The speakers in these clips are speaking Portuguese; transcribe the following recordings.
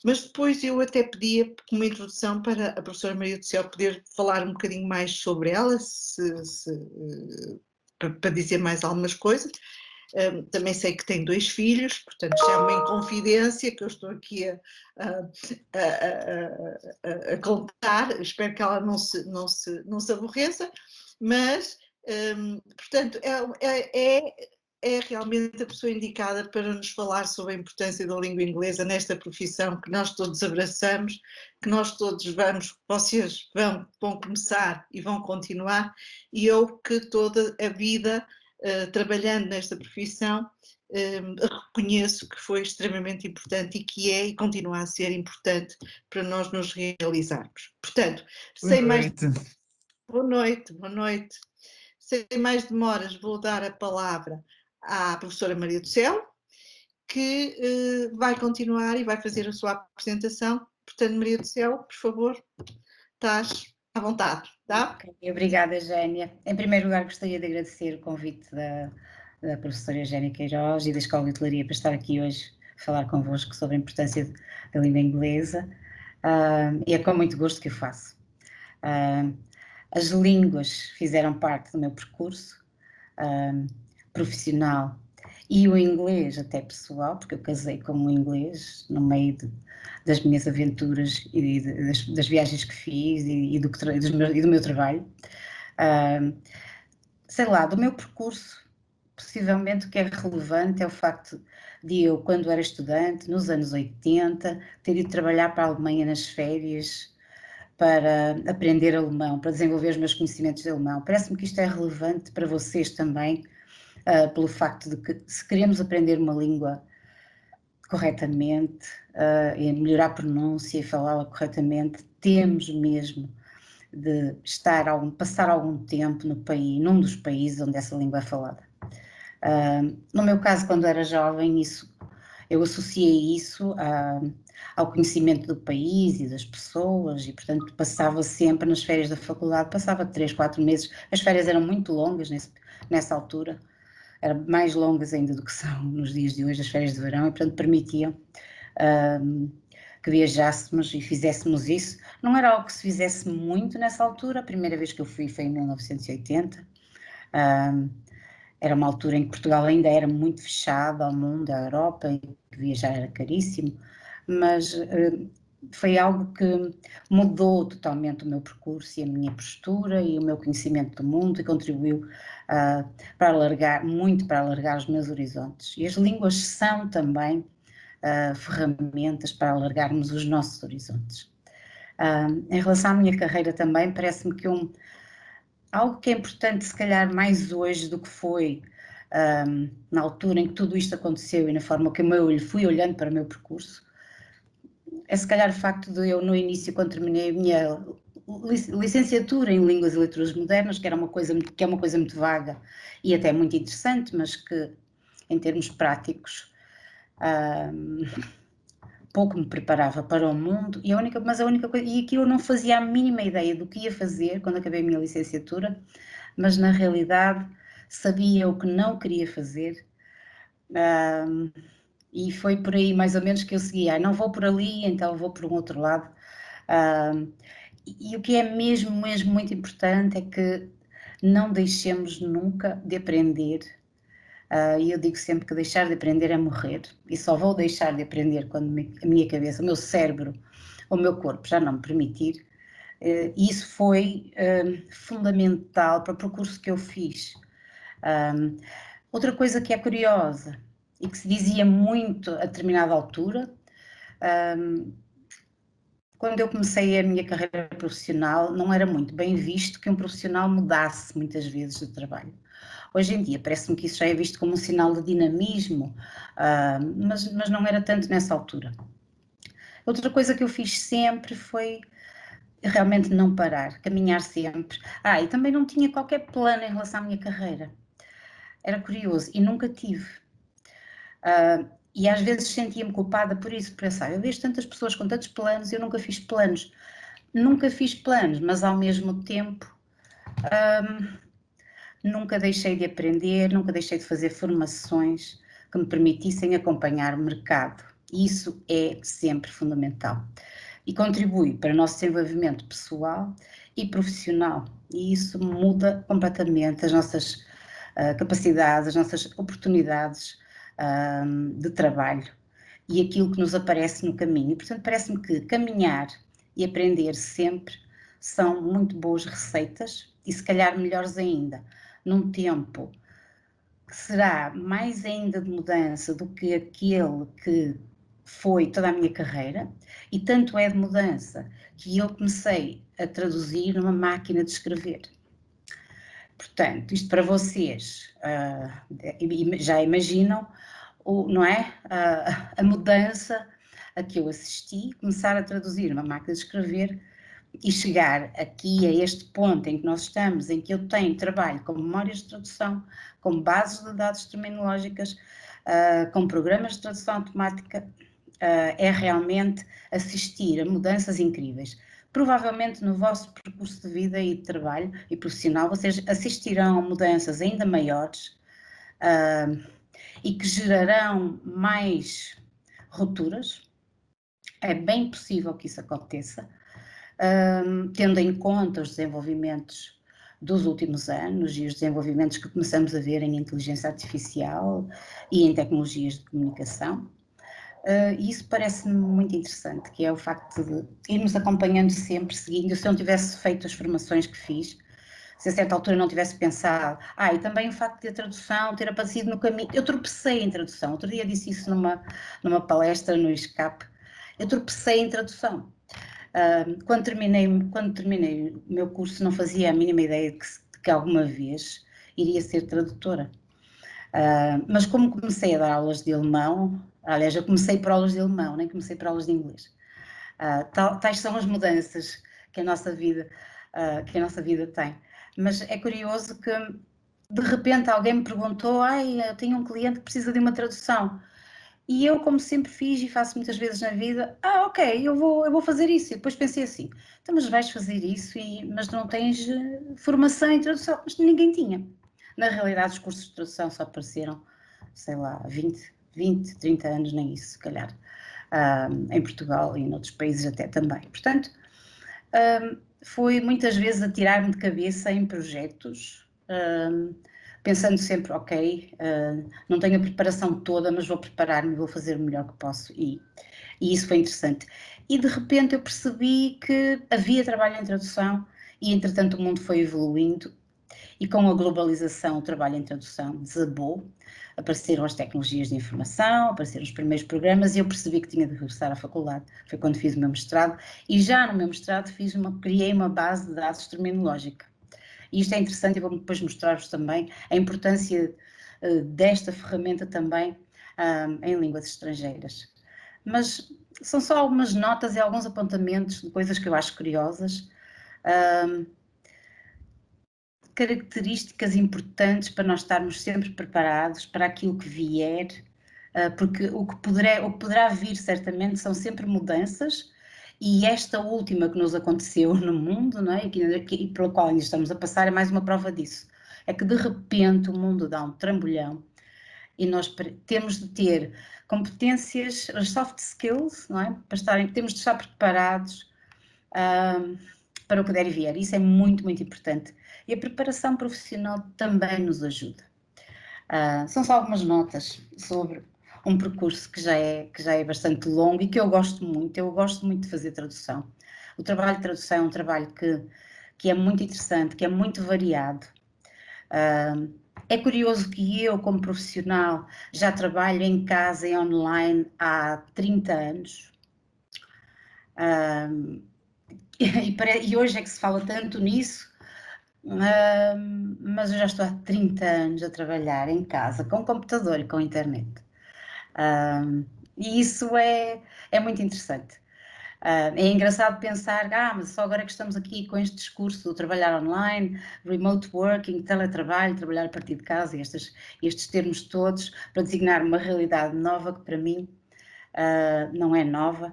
Mas depois eu até pedia como introdução para a professora Maria do Céu poder falar um bocadinho mais sobre ela, para dizer mais algumas coisas. Também sei que tem 2 filhos, portanto já é uma inconfidência que eu estou aqui a contar, espero que ela não se aborreça, mas, portanto, é realmente a pessoa indicada para nos falar sobre a importância da língua inglesa nesta profissão que nós todos abraçamos, que nós todos vocês vão começar e vão continuar, e eu que toda a vida trabalhando nesta profissão, reconheço que foi extremamente importante e que é e continua a ser importante para nós nos realizarmos. Portanto, sem mais... Boa noite, boa noite. Sem mais demoras, vou dar a palavra à professora Maria do Céu, que vai continuar e vai fazer a sua apresentação. Portanto, Maria do Céu, por favor, estás à vontade, tá? Okay, obrigada, Eugénia. Em primeiro lugar, gostaria de agradecer o convite da professora Eugénia Queiroz e da Escola de Hotelaria para estar aqui hoje a falar convosco sobre a importância da língua inglesa, e é com muito gosto que o faço. As línguas fizeram parte do meu percurso profissional e o inglês até pessoal, porque eu casei com um inglês no meio das minhas aventuras e das viagens que fiz e do meu trabalho. Sei lá, do meu percurso, possivelmente o que é relevante é o facto de eu, quando era estudante, nos anos 80, ter ido trabalhar para a Alemanha nas férias para aprender alemão, para desenvolver os meus conhecimentos de alemão. Parece-me que isto é relevante para vocês também, pelo facto de que, se queremos aprender uma língua corretamente, e melhorar a pronúncia e falá-la corretamente, temos mesmo de passar algum tempo num dos países onde essa língua é falada. No meu caso, quando era jovem, eu associei isso ao conhecimento do país e das pessoas e, portanto, passava sempre nas férias da faculdade, passava 3, 4 meses, as férias eram muito longas nessa altura, eram mais longas ainda do que são nos dias de hoje, as férias de verão, e, portanto, permitiam que viajássemos e fizéssemos isso. Não era algo que se fizesse muito nessa altura, a primeira vez que eu fui foi em 1980, era uma altura em que Portugal ainda era muito fechado ao mundo, à Europa, e que viajar era caríssimo, mas foi algo que mudou totalmente o meu percurso e a minha postura e o meu conhecimento do mundo e contribuiu para alargar os meus horizontes. E as línguas são também ferramentas para alargarmos os nossos horizontes. Em relação à minha carreira também, parece-me que algo que é importante, se calhar, mais hoje do que foi na altura em que tudo isto aconteceu e na forma como eu fui olhando para o meu percurso, é se calhar o facto de eu, no início, quando terminei a minha licenciatura em Línguas e Literaturas Modernas, que é uma coisa muito vaga e até muito interessante, mas que, em termos práticos, pouco me preparava para o mundo, mas a única coisa, e aqui eu não fazia a mínima ideia do que ia fazer quando acabei a minha licenciatura, mas na realidade sabia o que não queria fazer, e foi por aí mais ou menos que eu seguia, não vou por ali, então vou por um outro lado. E o que é mesmo muito importante é que não deixemos nunca de aprender. E eu digo sempre que deixar de aprender é morrer, e só vou deixar de aprender quando a minha cabeça, o meu cérebro, o meu corpo já não me permitir. E isso foi fundamental para o percurso que eu fiz. Outra coisa que é curiosa e que se dizia muito a determinada altura, quando eu comecei a minha carreira profissional, não era muito bem visto que um profissional mudasse muitas vezes de trabalho. Hoje em dia parece-me que isso já é visto como um sinal de dinamismo, mas não era tanto nessa altura. Outra coisa que eu fiz sempre foi realmente não parar, caminhar sempre. E também não tinha qualquer plano em relação à minha carreira. Era curioso e nunca tive. E às vezes sentia-me culpada por isso, por pensar, eu vejo tantas pessoas com tantos planos e eu nunca fiz planos. Nunca fiz planos, mas ao mesmo tempo nunca deixei de aprender, nunca deixei de fazer formações que me permitissem acompanhar o mercado E isso é sempre fundamental. E contribui para o nosso desenvolvimento pessoal e profissional. E isso muda completamente as nossas capacidades, as nossas oportunidades de trabalho e aquilo que nos aparece no caminho. E, portanto, parece-me que caminhar e aprender sempre são muito boas receitas e, se calhar, melhores ainda, num tempo que será mais ainda de mudança do que aquele que foi toda a minha carreira, e tanto é de mudança que eu comecei a traduzir numa máquina de escrever. Portanto, isto para vocês, já imaginam, não é? A mudança a que eu assisti, começar a traduzir numa máquina de escrever e chegar aqui a este ponto em que nós estamos, em que eu tenho trabalho com memórias de tradução, com bases de dados terminológicas, com programas de tradução automática, é realmente assistir a mudanças incríveis. Provavelmente no vosso percurso de vida e de trabalho e profissional, vocês assistirão a mudanças ainda maiores e que gerarão mais rupturas. É bem possível que isso aconteça, tendo em conta os desenvolvimentos dos últimos anos e os desenvolvimentos que começamos a ver em inteligência artificial e em tecnologias de comunicação. E isso parece-me muito interessante, que é o facto de irmos acompanhando sempre, seguindo. Se eu não tivesse feito as formações que fiz, se a certa altura não tivesse pensado, e também o facto de a tradução ter aparecido no caminho, eu tropecei em tradução, outro dia disse isso numa palestra no ISCAP, eu tropecei em tradução. Quando terminei o meu curso, não fazia a mínima ideia de que alguma vez iria ser tradutora. Mas como comecei a dar aulas de alemão, aliás, eu comecei por aulas de alemão, nem comecei por aulas de inglês. Tais são as mudanças que a nossa vida tem. Mas é curioso que, de repente, alguém me perguntou, eu tenho um cliente que precisa de uma tradução. E eu, como sempre fiz e faço muitas vezes na vida, ok, eu vou fazer isso. E depois pensei assim, então, mas vais fazer isso, mas não tens formação em tradução. Mas ninguém tinha. Na realidade, os cursos de tradução só apareceram, sei lá, 20, 30 anos, nem isso, se calhar, em Portugal e noutros países até também. Portanto, foi muitas vezes a tirar-me de cabeça em projetos, pensando sempre, ok, não tenho a preparação toda, mas vou preparar-me e vou fazer o melhor que posso. E isso foi interessante. E de repente eu percebi que havia trabalho em tradução e, entretanto, o mundo foi evoluindo e com a globalização o trabalho em tradução desabou. Apareceram as tecnologias de informação, apareceram os primeiros programas e eu percebi que tinha de regressar à faculdade. Foi quando fiz o meu mestrado e já no meu mestrado criei uma base de dados terminológica. E isto é interessante e vou depois mostrar-vos também a importância desta ferramenta também em línguas estrangeiras. Mas são só algumas notas e alguns apontamentos de coisas que eu acho curiosas. Características importantes para nós estarmos sempre preparados para aquilo que vier, porque o que poderá vir certamente são sempre mudanças, e esta última que nos aconteceu no mundo, não é? e pela qual ainda estamos a passar, é mais uma prova disso. É que de repente o mundo dá um trambolhão e nós temos de ter competências, as soft skills, não é? Temos de estar preparados para o que der e vier. Isso é muito, muito importante. E a preparação profissional também nos ajuda. São só algumas notas sobre um percurso que já é bastante longo e que eu gosto muito. Eu gosto muito de fazer tradução. O trabalho de tradução é um trabalho que é muito interessante, que é muito variado. É curioso que eu, como profissional, já trabalho em casa e online há 30 anos. E hoje é que se fala tanto nisso, mas eu já estou há 30 anos a trabalhar em casa, com computador e com internet. E isso é muito interessante. É engraçado pensar, mas só agora que estamos aqui com este discurso do trabalhar online, remote working, teletrabalho, trabalhar a partir de casa, e estes termos todos para designar uma realidade nova que para mim não é nova,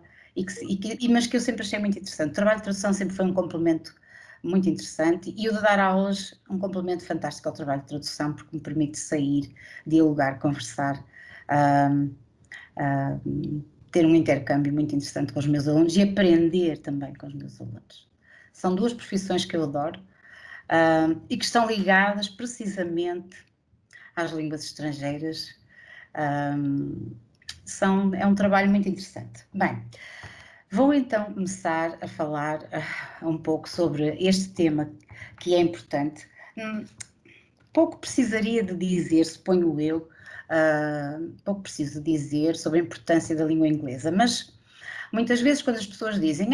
mas que eu sempre achei muito interessante. O trabalho de tradução sempre foi um complemento muito interessante e o de dar aulas um complemento fantástico ao trabalho de tradução, porque me permite sair, dialogar, conversar, ter um intercâmbio muito interessante com os meus alunos e aprender também com os meus alunos. São duas profissões que eu adoro e que estão ligadas precisamente às línguas estrangeiras. É um trabalho muito interessante. Bem, vou então começar a falar um pouco sobre este tema que é importante. Pouco precisaria de dizer, suponho eu, pouco preciso dizer sobre a importância da língua inglesa, mas muitas vezes quando as pessoas dizem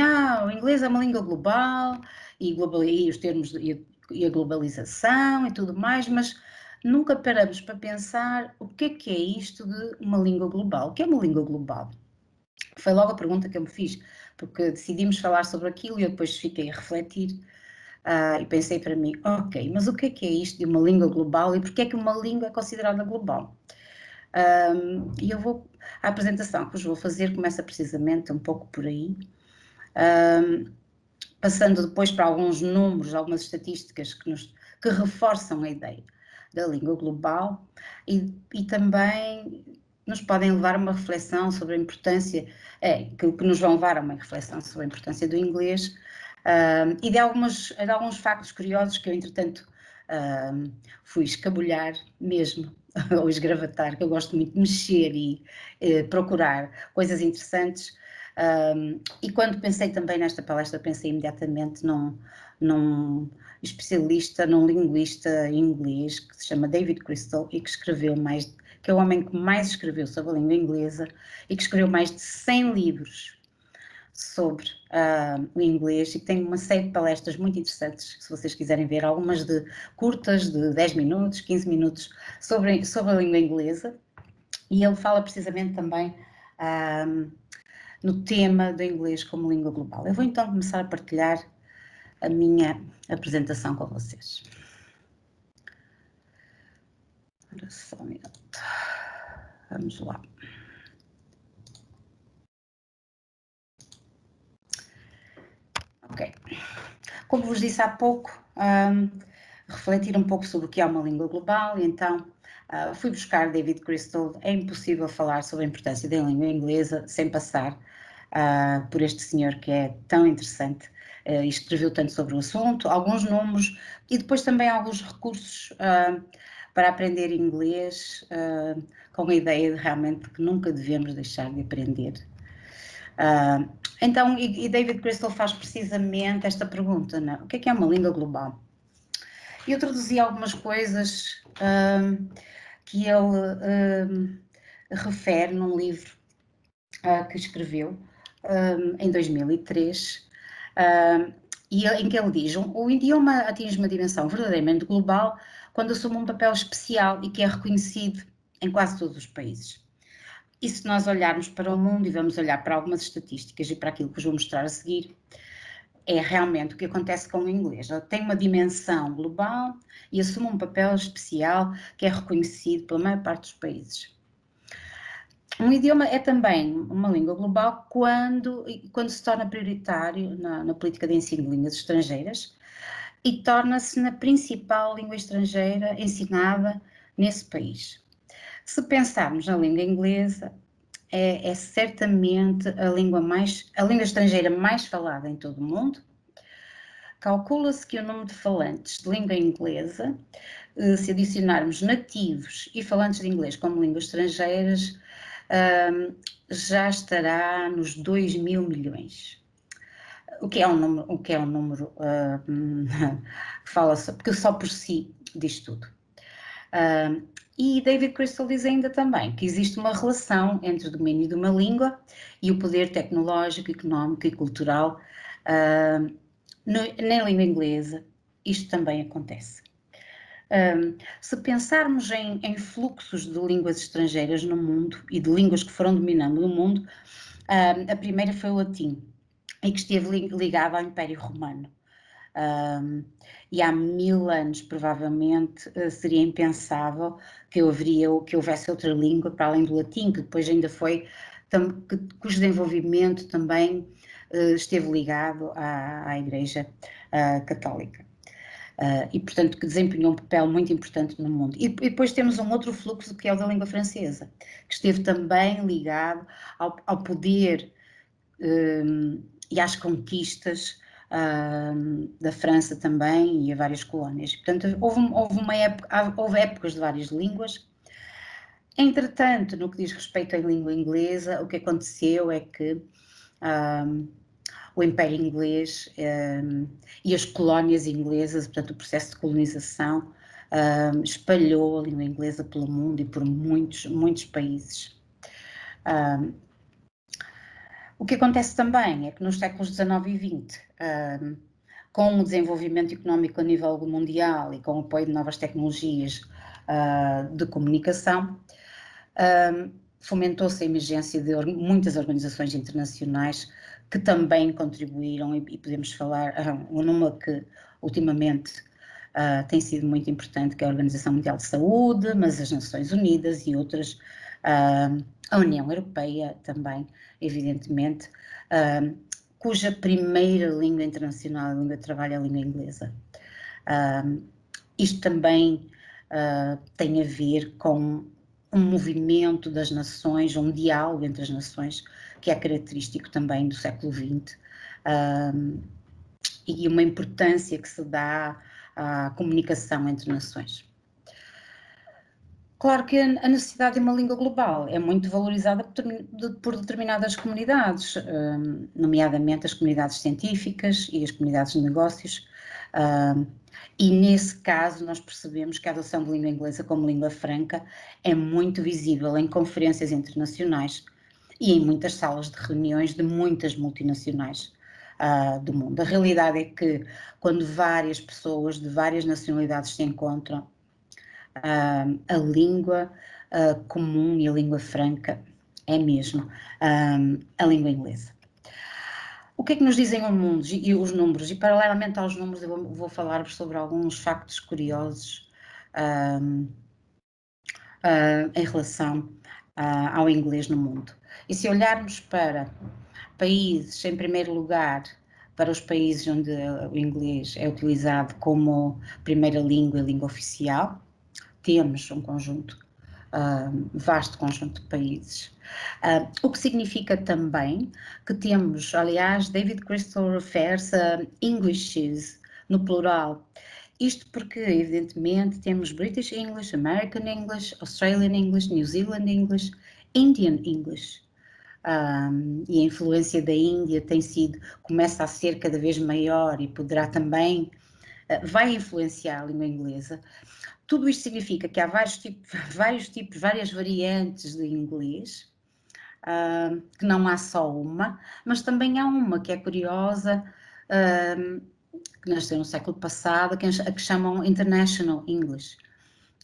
o inglês é uma língua global e os termos e a globalização e tudo mais, mas nunca paramos para pensar o que é isto de uma língua global. O que é uma língua global? Foi logo a pergunta que eu me fiz, porque decidimos falar sobre aquilo e eu depois fiquei a refletir e pensei para mim, ok, mas o que é isto de uma língua global e porque é que uma língua é considerada global? E a apresentação que vos vou fazer começa precisamente um pouco por aí, passando depois para alguns números, algumas estatísticas que reforçam a ideia da língua global e também nos podem levar a uma reflexão sobre a importância, que nos vão levar a uma reflexão sobre a importância do inglês e de alguns factos curiosos que eu, entretanto, fui escabulhar mesmo, ou esgravatar, que eu gosto muito de mexer e procurar coisas interessantes. E quando pensei também nesta palestra, pensei imediatamente num especialista, num linguista inglês que se chama David Crystal e que é o homem que mais escreveu sobre a língua inglesa e que escreveu mais de 100 livros sobre o inglês e que tem uma série de palestras muito interessantes, se vocês quiserem ver, algumas curtas de 10 minutos, 15 minutos sobre a língua inglesa, e ele fala precisamente também no tema do inglês como língua global. Eu vou então começar a partilhar a minha apresentação com vocês. Ora só um minuto. Vamos lá. Ok. Como vos disse há pouco, refletir um pouco sobre o que é uma língua global, e então fui buscar David Crystal. É impossível falar sobre a importância da língua inglesa sem passar por este senhor que é tão interessante e escreveu tanto sobre o assunto, alguns números e depois também alguns recursos para aprender inglês, com a ideia de realmente que nunca devemos deixar de aprender. Então, David Crystal faz precisamente esta pergunta, não? O que é uma língua global? Eu traduzi algumas coisas que ele refere num livro que escreveu em 2003, em que ele diz: o idioma atinge uma dimensão verdadeiramente global quando assume um papel especial e que é reconhecido em quase todos os países. E se nós olharmos para o mundo e vamos olhar para algumas estatísticas e para aquilo que vos vou mostrar a seguir, é realmente o que acontece com o inglês. Ele tem uma dimensão global e assume um papel especial que é reconhecido pela maior parte dos países. Um idioma é também uma língua global quando se torna prioritário na política de ensino de línguas estrangeiras e torna-se na principal língua estrangeira ensinada nesse país. Se pensarmos na língua inglesa, é certamente a língua estrangeira mais falada em todo o mundo. Calcula-se que o número de falantes de língua inglesa, se adicionarmos nativos e falantes de inglês como línguas estrangeiras, já estará nos 2.000 milhões. O que é um número fala-se, porque só por si diz tudo. E David Crystal diz ainda também que existe uma relação entre o domínio de uma língua e o poder tecnológico, económico e cultural na língua inglesa. Isto também acontece. Se pensarmos em fluxos de línguas estrangeiras no mundo e de línguas que foram dominando o mundo, a primeira foi o latim, e que esteve ligado ao Império Romano. E há 1000 anos, provavelmente, seria impensável que houvesse outra língua para além do latim, que depois ainda cujo desenvolvimento também esteve ligado à Igreja Católica. e, portanto, que desempenhou um papel muito importante no mundo. E depois temos um outro fluxo, que é o da língua francesa, que esteve também ligado ao poder e às conquistas da França também e a várias colónias. Portanto, houve épocas de várias línguas. Entretanto, no que diz respeito à língua inglesa, o que aconteceu é que o Império Inglês e as colónias inglesas, portanto, o processo de colonização, espalhou a língua inglesa pelo mundo e por muitos países. O que acontece também é que nos séculos XIX e XX, com o desenvolvimento económico a nível mundial e com o apoio de novas tecnologias de comunicação, fomentou-se a emergência de muitas organizações internacionais que também contribuíram, e podemos falar numa que ultimamente tem sido muito importante, que é a Organização Mundial de Saúde, mas as Nações Unidas e outras, a União Europeia também, evidentemente, cuja primeira língua internacional, a língua de trabalho, é a língua inglesa. Isto também tem a ver com um movimento das nações, um diálogo entre as nações, que é característico também do século XX, e uma importância que se dá à comunicação entre nações. Claro que a necessidade de uma língua global é muito valorizada por determinadas comunidades, nomeadamente as comunidades científicas e as comunidades de negócios, e nesse caso nós percebemos que a adoção de língua inglesa como língua franca é muito visível em conferências internacionais e em muitas salas de reuniões de muitas multinacionais do mundo. A realidade é que quando várias pessoas de várias nacionalidades se encontram, a língua comum e a língua franca é mesmo a língua inglesa. O que é que nos dizem os números? E paralelamente aos números eu vou falar-vos sobre alguns factos curiosos em relação ao inglês no mundo. E se olharmos para países, em primeiro lugar, para os países onde o inglês é utilizado como primeira língua e língua oficial, temos um vasto conjunto de países. O que significa também que temos, aliás, David Crystal refere-se a Englishes, no plural. Isto porque, evidentemente, temos British English, American English, Australian English, New Zealand English, Indian English. E a influência da Índia começa a ser cada vez maior e poderá também, vai influenciar a língua inglesa. Tudo isto significa que há várias variantes de inglês, que não há só uma, mas também há uma que é curiosa, que nasceu no século passado, a que chamam International English,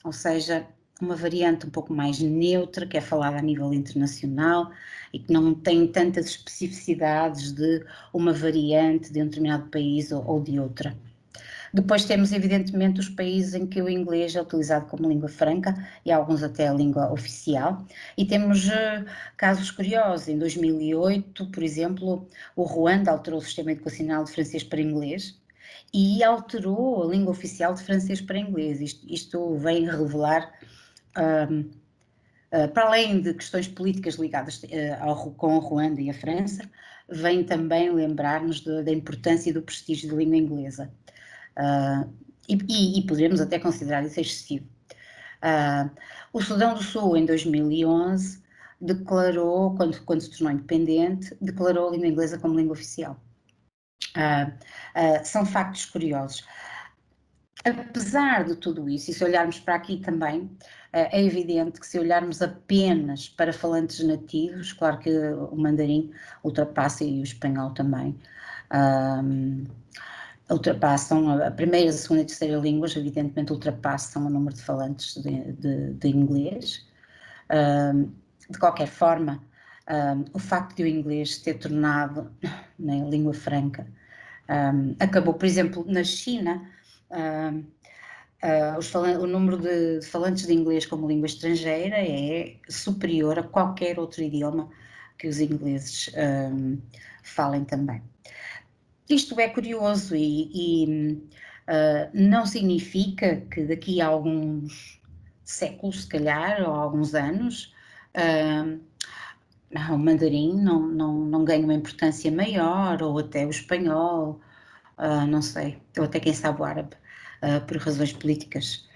ou seja, uma variante um pouco mais neutra, que é falada a nível internacional e que não tem tantas especificidades de uma variante de um determinado país ou de outra. Depois temos, evidentemente, os países em que o inglês é utilizado como língua franca e alguns até a língua oficial. E temos casos curiosos. Em 2008, por exemplo, o Ruanda alterou o sistema educacional de francês para inglês e alterou a língua oficial de francês para inglês. Isto vem revelar, para além de questões políticas ligadas com o Ruanda e a França, vem também lembrar-nos da importância e do prestígio da língua inglesa. E poderíamos até considerar isso excessivo. O Sudão do Sul, em 2011, declarou, quando se tornou independente, declarou a língua inglesa como língua oficial. São factos curiosos. Apesar de tudo isso, e se olharmos para aqui também, é evidente que se olharmos apenas para falantes nativos, claro que o mandarim ultrapassa e o espanhol também, ultrapassam a primeira, a segunda e a terceira línguas, evidentemente ultrapassam o número de falantes de inglês. De qualquer forma, o facto de o inglês ter tornado na língua franca acabou, por exemplo, na China, o número de falantes de inglês como língua estrangeira é superior a qualquer outro idioma que os ingleses falem também. Isto é curioso e Não significa que daqui a alguns séculos, se calhar, ou alguns anos, o mandarim não ganha uma importância maior, ou até o espanhol, não sei, ou até quem sabe o árabe, por razões políticas.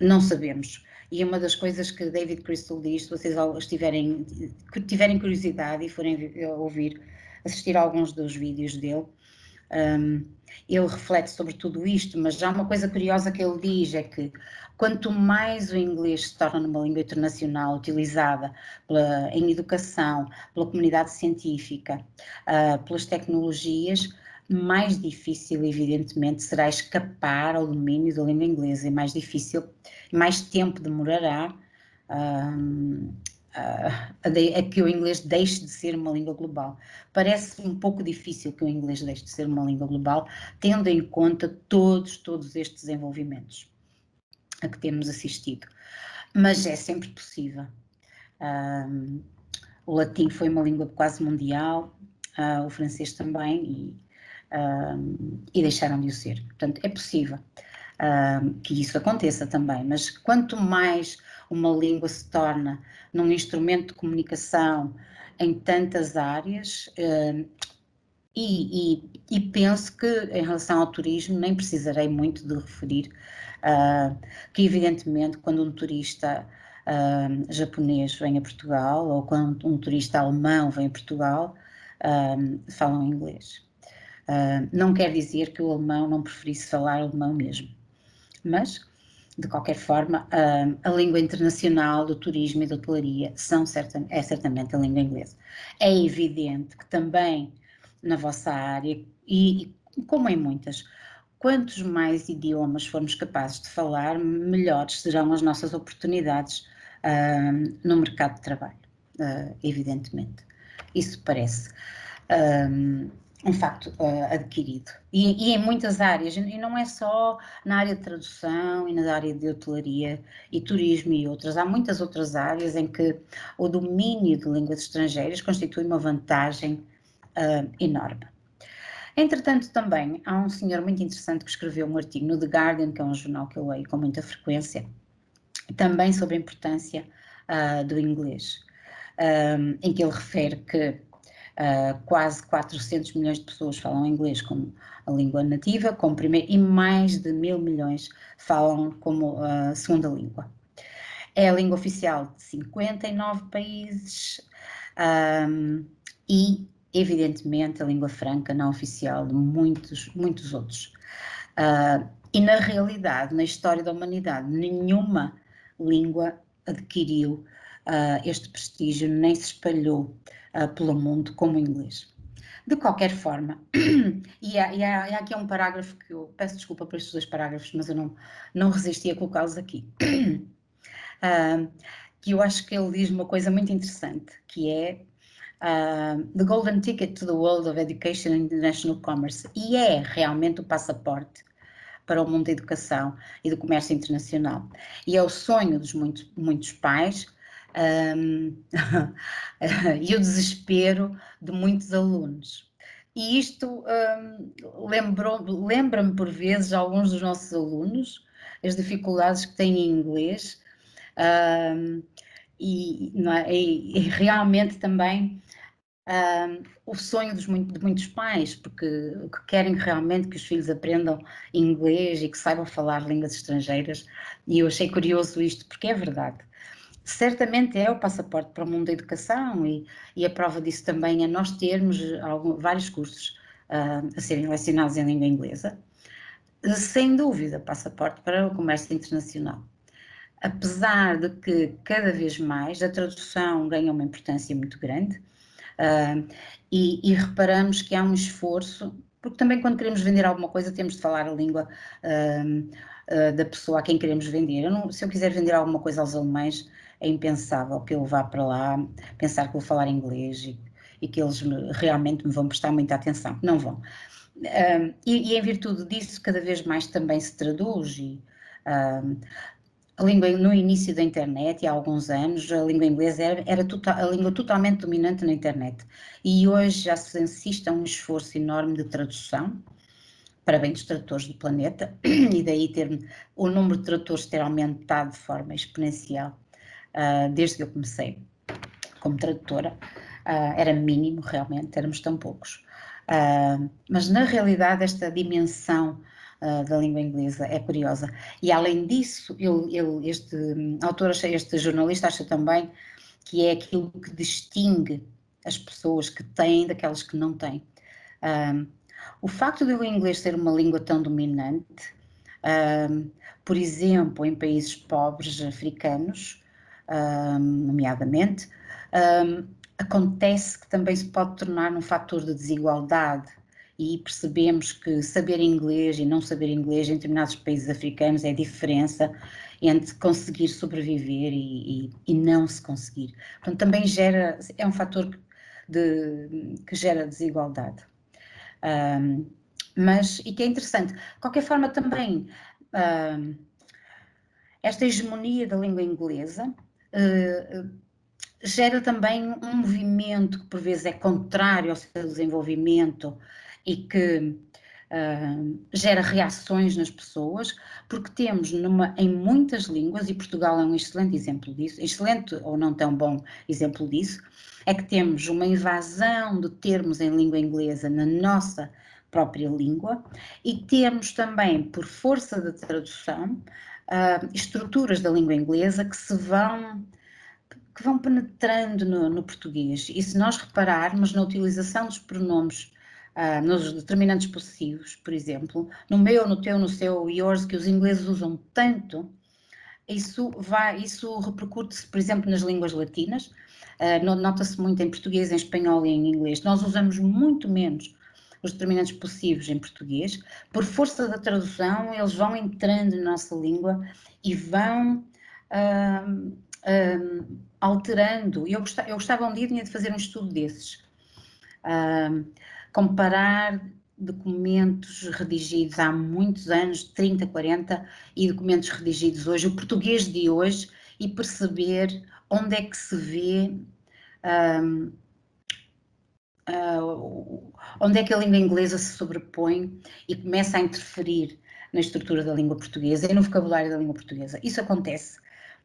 Não sabemos. E uma das coisas que David Crystal diz, se vocês tiverem curiosidade e forem ouvir, assistir a alguns dos vídeos dele, ele reflete sobre tudo isto, mas já uma coisa curiosa que ele diz é que quanto mais o inglês se torna uma língua internacional utilizada em educação, pela comunidade científica, pelas tecnologias, mais difícil, evidentemente, será escapar ao domínio da língua inglesa, e mais difícil, mais tempo demorará a que o inglês deixe de ser uma língua global. Parece um pouco difícil que o inglês deixe de ser uma língua global, tendo em conta todos estes desenvolvimentos a que temos assistido. Mas é sempre possível. O latim foi uma língua quase mundial, o francês também, e deixaram de o ser. Portanto, é possível que isso aconteça também, mas quanto mais uma língua se torna num instrumento de comunicação em tantas áreas, e penso que em relação ao turismo nem precisarei muito de referir que evidentemente quando um turista japonês vem a Portugal, ou quando um turista alemão vem a Portugal, falam inglês. Não quer dizer que o alemão não preferisse falar alemão mesmo, mas, de qualquer forma, a língua internacional do turismo e da hotelaria é certamente a língua inglesa. É evidente que também na vossa área, e como em muitas, quantos mais idiomas formos capazes de falar, melhores serão as nossas oportunidades no mercado de trabalho, evidentemente. Isso parece um facto adquirido. E em muitas áreas, e não é só na área de tradução e na área de hotelaria e turismo e outras, há muitas outras áreas em que o domínio de línguas estrangeiras constitui uma vantagem enorme. Entretanto, também há um senhor muito interessante que escreveu um artigo no The Guardian, que é um jornal que eu leio com muita frequência, também sobre a importância do inglês, em que ele refere que quase 400 milhões de pessoas falam inglês como a língua nativa, como primeira, e mais de 1.000 milhões falam como segunda língua. É a língua oficial de 59 países e, evidentemente, a língua franca não oficial de muitos outros. E, na realidade, na história da humanidade, nenhuma língua adquiriu este prestígio, nem se espalhou pelo mundo como o inglês. De qualquer forma, e há aqui um parágrafo que eu peço desculpa por estes 2 parágrafos, mas eu não resisti a colocá-los aqui, que eu acho que ele diz uma coisa muito interessante, que é The Golden Ticket to the World of Education and International Commerce, e é realmente o passaporte para o mundo da educação e do comércio internacional. E é o sonho dos muitos pais e o desespero de muitos alunos. E isto lembra-me por vezes alguns dos nossos alunos, as dificuldades que têm em inglês, e realmente também o sonho de muitos pais, porque querem realmente que os filhos aprendam inglês e que saibam falar línguas estrangeiras, e eu achei curioso isto, porque é verdade. Certamente é o passaporte para o mundo da educação, e a prova disso também é nós termos vários cursos a serem lecionados em língua inglesa, sem dúvida, passaporte para o comércio internacional. Apesar de que cada vez mais a tradução ganha uma importância muito grande, e reparamos que há um esforço, porque também quando queremos vender alguma coisa temos de falar a língua da pessoa a quem queremos vender. Se eu quiser vender alguma coisa aos alemães, é impensável que eu vá para lá pensar que vou falar inglês e que eles realmente me vão prestar muita atenção. Não vão. E em virtude disso, cada vez mais também se traduz, a língua no início da internet, há alguns anos, a língua inglesa era a língua totalmente dominante na internet, e hoje já se assiste a um esforço enorme de tradução para bem dos tradutores do planeta, e daí o número de tradutores ter aumentado de forma exponencial desde que eu comecei como tradutora. Era mínimo, realmente, éramos tão poucos. Mas na realidade esta dimensão da língua inglesa é curiosa. E além disso, este autor, este jornalista acha também que é aquilo que distingue as pessoas que têm daquelas que não têm. O facto de o inglês ser uma língua tão dominante, por exemplo, em países pobres africanos, nomeadamente, acontece que também se pode tornar um fator de desigualdade, e percebemos que saber inglês e não saber inglês em determinados países africanos é a diferença entre conseguir sobreviver e não se conseguir. Portanto, também é um fator que gera desigualdade. E que é interessante. De qualquer forma, também esta hegemonia da língua inglesa gera também um movimento que por vezes é contrário ao seu desenvolvimento e que gera reações nas pessoas, porque temos em muitas línguas, e Portugal é um excelente exemplo disso, excelente ou não tão bom exemplo disso, é que temos uma invasão de termos em língua inglesa na nossa própria língua, e temos também, por força da tradução, estruturas da língua inglesa que vão penetrando no português. E se nós repararmos na utilização dos pronomes, nos determinantes possessivos, por exemplo, no meu, no teu, no seu, yours, que os ingleses usam tanto, isso repercute-se, por exemplo, nas línguas latinas. Nota-se muito em português, em espanhol e em inglês. Nós usamos muito menos os determinantes possessivos em português. Por força da tradução, eles vão entrando na nossa língua e vão alterando. Eu gostava um dia de fazer um estudo desses. Comparar documentos redigidos há muitos anos, 30, 40, e documentos redigidos hoje, o português de hoje, e perceber onde é que se vê, onde é que a língua inglesa se sobrepõe e começa a interferir na estrutura da língua portuguesa e no vocabulário da língua portuguesa. Isso acontece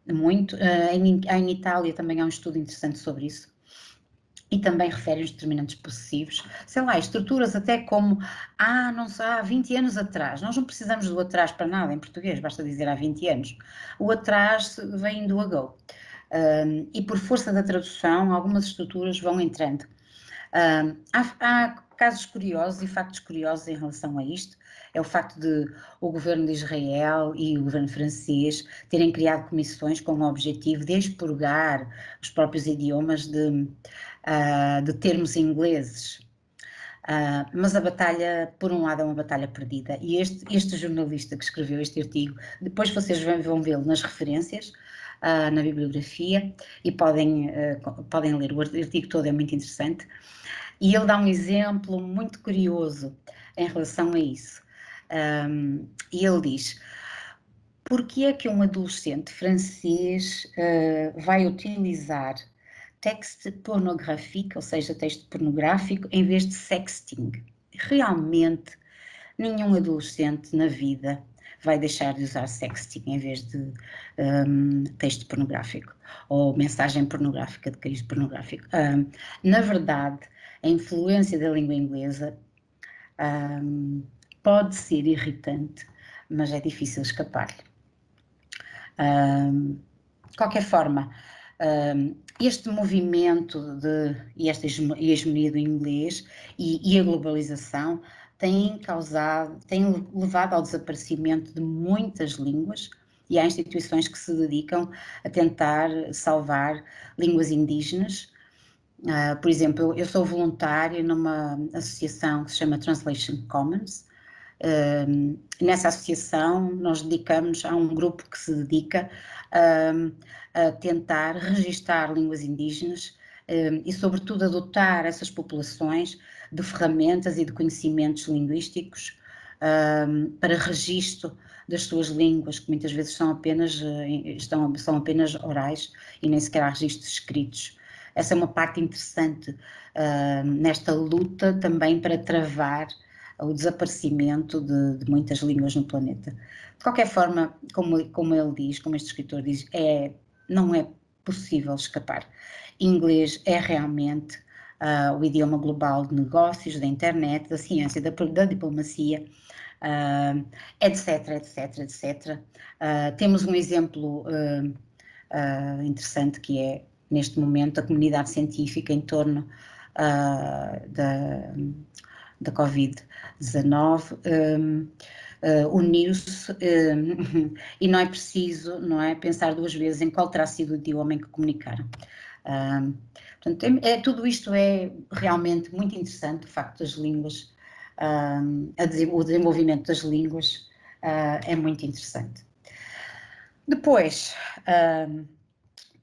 muito. Em Itália também há um estudo interessante sobre isso. E também refere os determinantes possessivos, sei lá, estruturas até como, não sei, há 20 anos atrás. Nós não precisamos do atrás para nada em português, basta dizer há 20 anos. O atrás vem do ago. E por força da tradução, algumas estruturas vão entrando. Há casos curiosos e factos curiosos em relação a isto. É o facto de o governo de Israel e o governo francês terem criado comissões com o objetivo de expurgar os próprios idiomas de termos ingleses. Mas a batalha, por um lado, é uma batalha perdida. E este jornalista que escreveu este artigo, depois vocês vão vê-lo nas referências, na bibliografia, e podem ler o artigo todo, é muito interessante. E ele dá um exemplo muito curioso em relação a isso. E ele diz: por que é que um adolescente francês vai utilizar texto pornográfico, ou seja, texto pornográfico, em vez de sexting? Realmente, nenhum adolescente na vida vai deixar de usar sexting em vez de texto pornográfico ou mensagem pornográfica de cariz pornográfico. Na verdade, a influência da língua inglesa pode ser irritante, mas é difícil escapar-lhe. De qualquer forma, este movimento e esta hegemonia do inglês e a globalização têm levado ao desaparecimento de muitas línguas, e há instituições que se dedicam a tentar salvar línguas indígenas. Por exemplo, eu sou voluntária numa associação que se chama Translation Commons. Nessa associação nós dedicamos a um grupo que se dedica a tentar registar línguas indígenas e sobretudo a dotar essas populações de ferramentas e de conhecimentos linguísticos para registro das suas línguas, que muitas vezes são apenas orais e nem sequer há registros escritos. Essa é uma parte interessante nesta luta também para travar o desaparecimento de muitas línguas no planeta. De qualquer forma, como ele diz, como este escritor diz, não é possível escapar. Inglês é realmente o idioma global de negócios, da internet, da ciência, da diplomacia, etc, etc, etc. Temos um exemplo interessante que é, neste momento, a comunidade científica em torno da Covid-19 uniu-se e não é preciso, não é, pensar duas vezes em qual terá sido o idioma em que comunicaram. Portanto, tudo isto é realmente muito interessante, o facto das línguas, o desenvolvimento das línguas é muito interessante. Depois,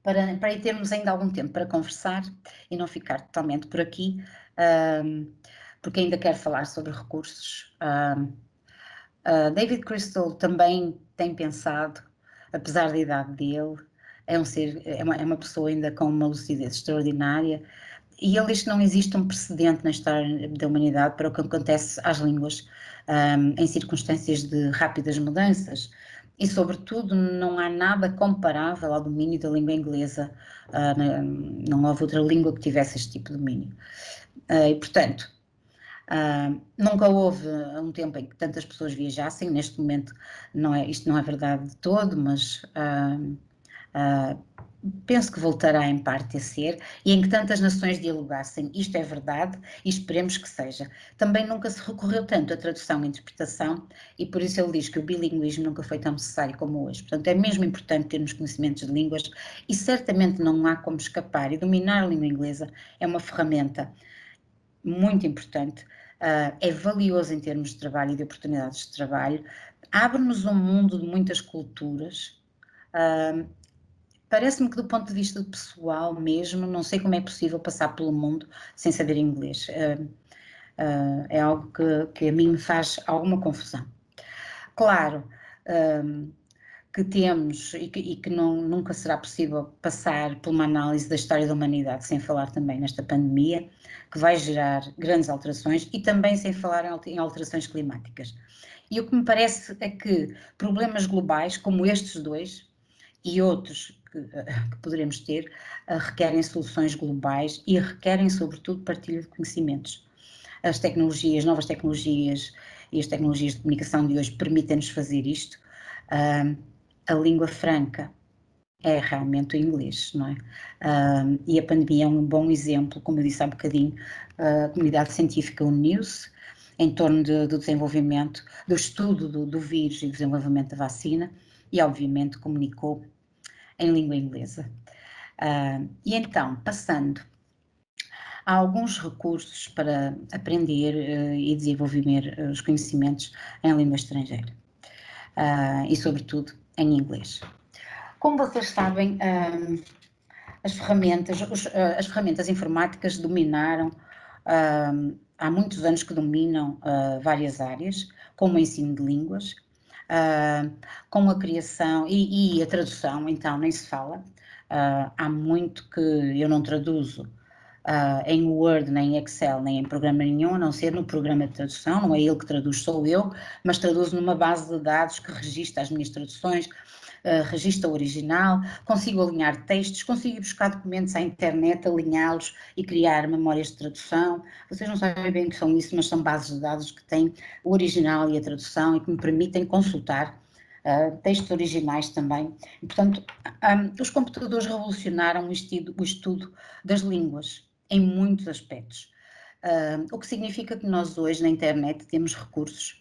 para termos ainda algum tempo para conversar e não ficar totalmente por aqui, porque ainda quero falar sobre recursos, David Crystal também tem pensado, apesar da idade dele, é uma pessoa ainda com uma lucidez extraordinária, e ele diz que não existe um precedente na história da humanidade para o que acontece às línguas em circunstâncias de rápidas mudanças, e sobretudo não há nada comparável ao domínio da língua inglesa, não houve outra língua que tivesse este tipo de domínio. E portanto, nunca houve um tempo em que tantas pessoas viajassem, neste momento isto não é verdade de todo, mas penso que voltará em parte a ser, e em que tantas nações dialogassem, isto é verdade, e esperemos que seja. Também nunca se recorreu tanto à tradução e interpretação, e por isso ele diz que o bilinguismo nunca foi tão necessário como hoje. Portanto, é mesmo importante termos conhecimentos de línguas, e certamente não há como escapar, e dominar a língua inglesa é uma ferramenta muito importante, é valioso em termos de trabalho e de oportunidades de trabalho, abre-nos um mundo de muitas culturas. Parece-me que do ponto de vista pessoal mesmo, não sei como é possível passar pelo mundo sem saber inglês. É algo que a mim me faz alguma confusão. Claro que temos e que nunca será possível passar por uma análise da história da humanidade sem falar também nesta pandemia, que vai gerar grandes alterações, e também sem falar em alterações climáticas. E o que me parece é que problemas globais como estes dois e outros que poderemos ter requerem soluções globais e requerem sobretudo partilha de conhecimentos. As tecnologias, novas tecnologias e as tecnologias de comunicação de hoje permitem-nos fazer isto. A língua franca é realmente o inglês, não é? E a pandemia é um bom exemplo, como eu disse há bocadinho, a comunidade científica uniu-se em torno do desenvolvimento, do estudo do vírus e do desenvolvimento da vacina, e obviamente comunicou em língua inglesa. E então, passando a alguns recursos para aprender e desenvolver os conhecimentos em língua estrangeira, e sobretudo em inglês. Como vocês sabem, as ferramentas informáticas dominaram, há muitos anos que dominam várias áreas, como o ensino de línguas, com a criação e a tradução, então nem se fala. Há muito que eu não traduzo em Word, nem em Excel, nem em programa nenhum, a não ser no programa de tradução, não é ele que traduz, sou eu, mas traduzo numa base de dados que registra as minhas traduções, registra o original, consigo alinhar textos, consigo buscar documentos à internet, alinhá-los e criar memórias de tradução. Vocês não sabem bem o que são isso, mas são bases de dados que têm o original e a tradução e que me permitem consultar textos originais também. E, portanto, os computadores revolucionaram o estudo das línguas em muitos aspectos. O que significa que nós hoje na internet temos recursos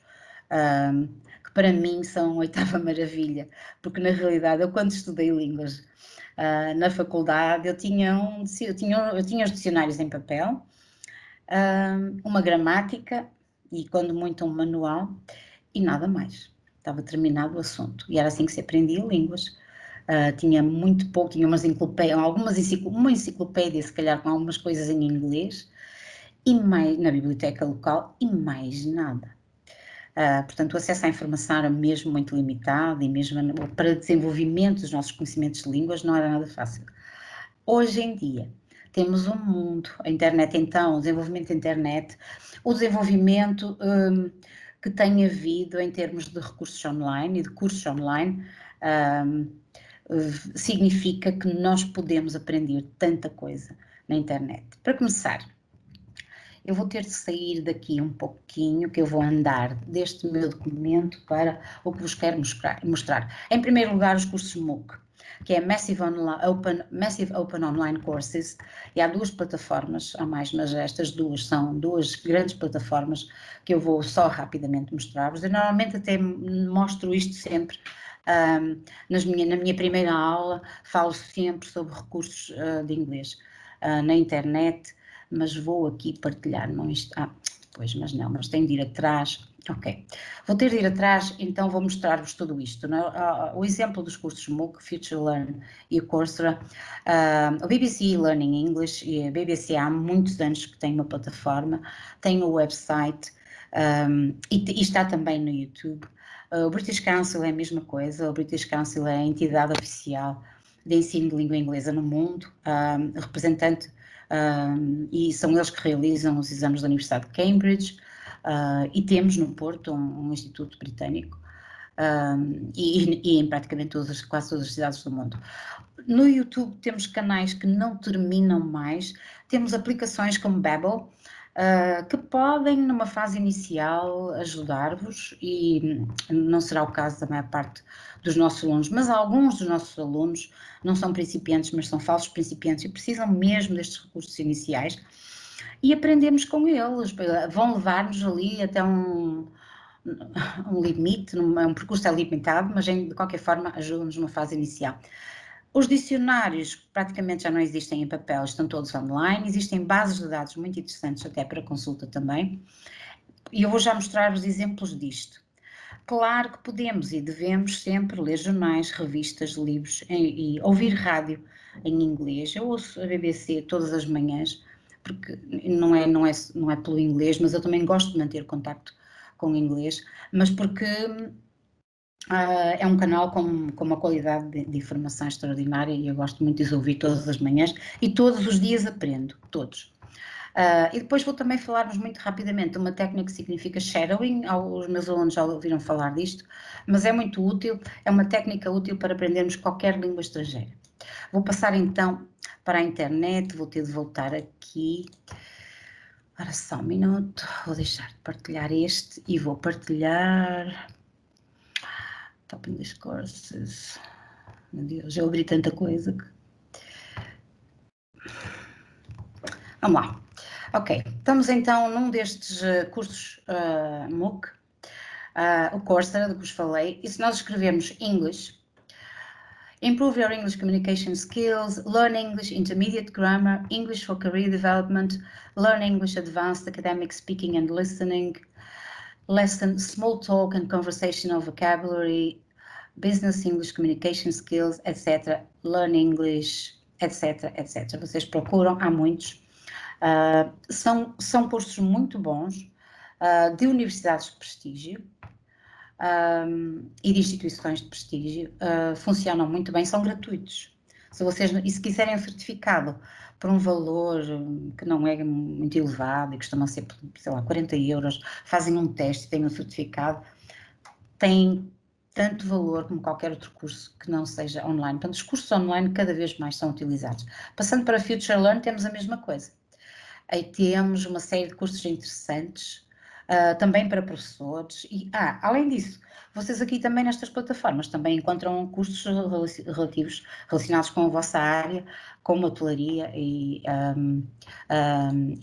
que para mim são a oitava maravilha, porque na realidade eu quando estudei línguas na faculdade eu tinha os dicionários em papel, uma gramática e quando muito um manual e nada mais, estava terminado o assunto e era assim que se aprendia línguas. Tinha muito pouco, tinha uma enciclopédia se calhar com algumas coisas em inglês e mais na biblioteca local e mais nada. Portanto, o acesso à informação era mesmo muito limitado e mesmo para desenvolvimento dos nossos conhecimentos de línguas não era nada fácil. Hoje em dia, temos um mundo. A internet, então, o desenvolvimento da internet, o desenvolvimento que tem havido em termos de recursos online e de cursos online, significa que nós podemos aprender tanta coisa na internet. Para começar, eu vou ter de sair daqui um pouquinho, que eu vou andar deste meu documento para o que vos quero mostrar. Em primeiro lugar, os cursos MOOC, que é Massive Open Online Courses, e há duas plataformas, há mais, mas estas duas são duas grandes plataformas que eu vou só rapidamente mostrar-vos. Eu normalmente até mostro isto sempre. Na minha primeira aula falo sempre sobre recursos de inglês na internet, mas vou aqui partilhar, não pois, mas não, mas tenho de ir atrás, ok. Vou ter de ir atrás, então vou mostrar-vos tudo isto, não é? O exemplo dos cursos MOOC, Future Learn e o Coursera, o BBC Learning English e a BBC há muitos anos que tem uma plataforma, tem um website e está também no YouTube. O British Council é a mesma coisa, o British Council é a entidade oficial de ensino de língua inglesa no mundo, representante, e são eles que realizam os exames da Universidade de Cambridge, e temos no Porto um instituto britânico, e em praticamente quase todas as cidades do mundo. No YouTube temos canais que não terminam mais, temos aplicações como Babbel, que podem, numa fase inicial, ajudar-vos, e não será o caso da maior parte dos nossos alunos, mas alguns dos nossos alunos não são principiantes, mas são falsos principiantes e precisam mesmo destes recursos iniciais, e aprendemos com eles, vão levar-nos ali até um limite, um percurso é limitado, mas de qualquer forma ajudam-nos numa fase inicial. Os dicionários praticamente já não existem em papel, estão todos online, existem bases de dados muito interessantes até para consulta também, e eu vou já mostrar-vos exemplos disto. Claro que podemos e devemos sempre ler jornais, revistas, livros e ouvir rádio em inglês. Eu ouço a BBC todas as manhãs, porque não é pelo inglês, mas eu também gosto de manter contacto com o inglês, mas porque é um canal com uma qualidade de informação extraordinária, e eu gosto muito de os ouvir todas as manhãs e todos os dias aprendo, todos. E depois vou também falar-vos muito rapidamente de uma técnica que significa shadowing. Os meus alunos já ouviram falar disto, mas é muito útil, é uma técnica útil para aprendermos qualquer língua estrangeira. Vou passar então para a internet, vou ter de voltar aqui. Ora, só um minuto, vou deixar de partilhar este e vou partilhar Top English Courses. Meu Deus, já abri tanta coisa que... Vamos lá. Ok, estamos então num destes cursos MOOC, o Coursera, de que vos falei, e se nós escrevemos English, Improve your English communication skills, Learn English Intermediate Grammar, English for Career Development, Learn English Advanced Academic Speaking and Listening, Lesson Small Talk and Conversational Vocabulary, Business English Communication Skills, etc. Learn English, etc, etc. Vocês procuram, há muitos. São cursos muito bons, de universidades de prestígio e de instituições de prestígio, funcionam muito bem, são gratuitos. E se quiserem um certificado por um valor que não é muito elevado, e costuma ser, sei lá, 40 euros, fazem um teste e têm um certificado, tem tanto valor como qualquer outro curso que não seja online. Portanto, os cursos online cada vez mais são utilizados. Passando para Future Learn, temos a mesma coisa. Aí temos uma série de cursos interessantes, também para professores, e além disso, vocês aqui também nestas plataformas também encontram cursos relacionados com a vossa área, como hotelaria e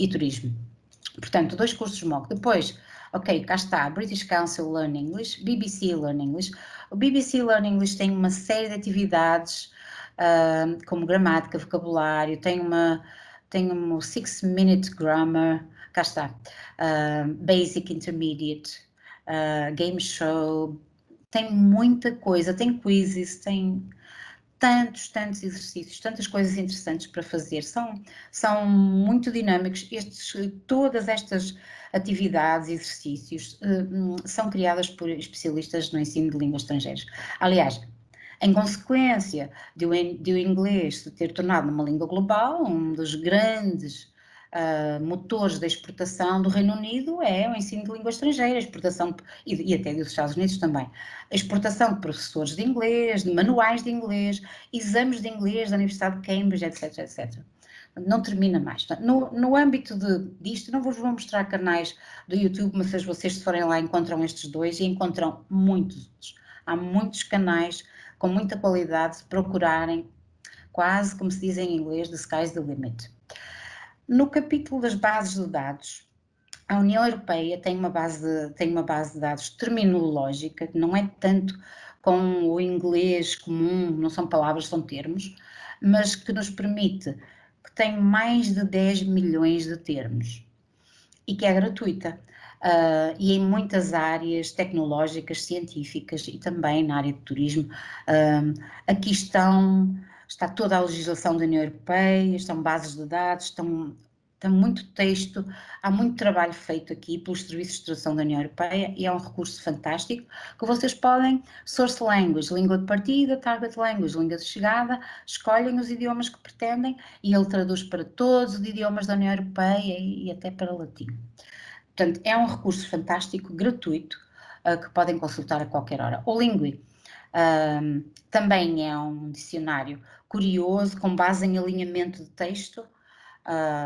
turismo. Portanto, 2 cursos MOOC. Depois, ok, cá está, British Council Learn English, BBC Learn English. O BBC Learn English tem uma série de atividades, como gramática, vocabulário, tem um 6-minute grammar, cá está, basic, intermediate, game show, tem muita coisa, tem quizzes, tem tantos exercícios, tantas coisas interessantes para fazer, são muito dinâmicos. Todas estas atividades e exercícios são criadas por especialistas no ensino de línguas estrangeiras. Aliás, Em consequência de o inglês se ter tornado uma língua global, um dos grandes motores da exportação do Reino Unido é o ensino de língua estrangeira, a exportação, e até dos Estados Unidos também, a exportação de professores de inglês, de manuais de inglês, exames de inglês da Universidade de Cambridge, etc, etc. Não termina mais. No âmbito disto, não vos vou mostrar canais do YouTube, mas se vocês forem lá encontram estes dois e encontram muitos outros. Há muitos canais com muita qualidade, se procurarem, quase como se diz em inglês, the sky's the limit. No capítulo das bases de dados, a União Europeia tem uma base de dados terminológica, que não é tanto com o inglês comum, não são palavras, são termos, mas que nos permite, que tem mais de 10 milhões de termos e que é gratuita. E em muitas áreas tecnológicas, científicas e também na área de turismo, aqui está toda a legislação da União Europeia, estão bases de dados, está muito texto, há muito trabalho feito aqui pelos serviços de tradução da União Europeia e é um recurso fantástico que vocês podem, source language, língua de partida, target language, língua de chegada, escolhem os idiomas que pretendem e ele traduz para todos os idiomas da União Europeia e até para latim. Portanto, é um recurso fantástico, gratuito, que podem consultar a qualquer hora. O Lingui também é um dicionário curioso, com base em alinhamento de texto.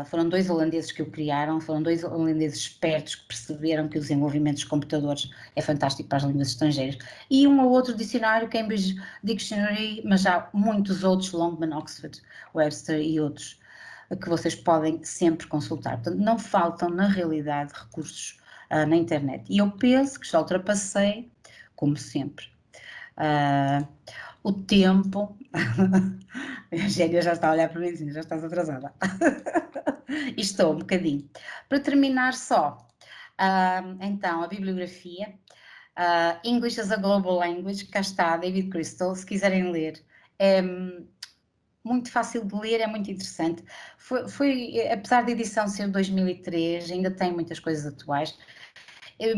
Foram 2 holandeses que o criaram, foram 2 holandeses espertos que perceberam que o desenvolvimento dos computadores é fantástico para as línguas estrangeiras. E um ou outro dicionário, Cambridge Dictionary, mas há muitos outros, Longman, Oxford, Webster e outros, que vocês podem sempre consultar. Portanto, não faltam, na realidade, recursos na internet. E eu penso que já ultrapassei, como sempre, o tempo. A Eugénia já está a olhar para mim e diz, já estás atrasada. E estou um bocadinho. Para terminar só, então, a bibliografia. English as a Global Language, cá está, David Crystal, se quiserem ler. É muito fácil de ler, é muito interessante. Apesar da edição ser de 2003, ainda tem muitas coisas atuais,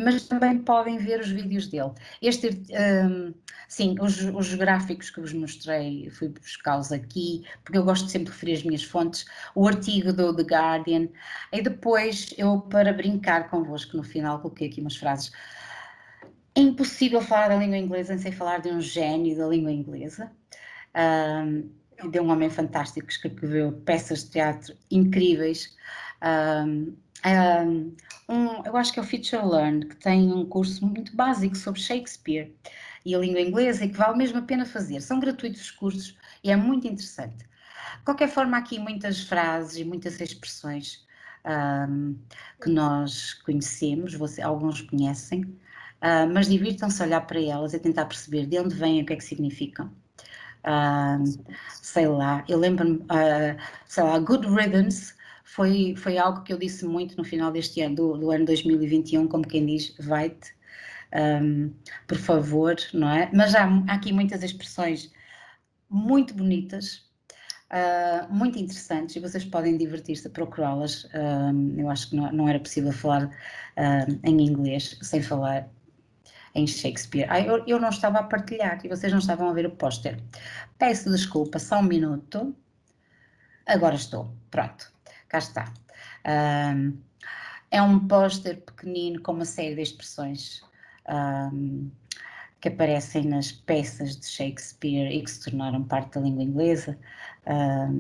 mas também podem ver os vídeos dele. Sim, os gráficos que vos mostrei, fui buscá-los aqui, porque eu gosto sempre de referir as minhas fontes, o artigo do The Guardian, e depois eu, para brincar convosco, no final coloquei aqui umas frases. É impossível falar da língua inglesa sem falar de um gênio da língua inglesa, de um homem fantástico que escreveu peças de teatro incríveis. Eu acho que é o Future Learn, que tem um curso muito básico sobre Shakespeare e a língua inglesa e que vale mesmo a pena fazer. São gratuitos os cursos e é muito interessante. De qualquer forma, há aqui muitas frases e muitas expressões que nós conhecemos, alguns conhecem, mas divirtam-se a olhar para elas e tentar perceber de onde vêm e o que é que significam. Sei lá, eu lembro-me, sei lá, Good Riddance foi algo que eu disse muito no final deste ano, do ano 2021, como quem diz, vai-te, por favor, não é? Mas há aqui muitas expressões muito bonitas, muito interessantes, e vocês podem divertir-se a procurá-las. Eu acho que não era possível falar em inglês sem falar em Shakespeare. Eu não estava a partilhar e vocês não estavam a ver o póster. Peço desculpa, só um minuto. Agora estou, pronto, cá está. É um póster pequenino com uma série de expressões que aparecem nas peças de Shakespeare e que se tornaram parte da língua inglesa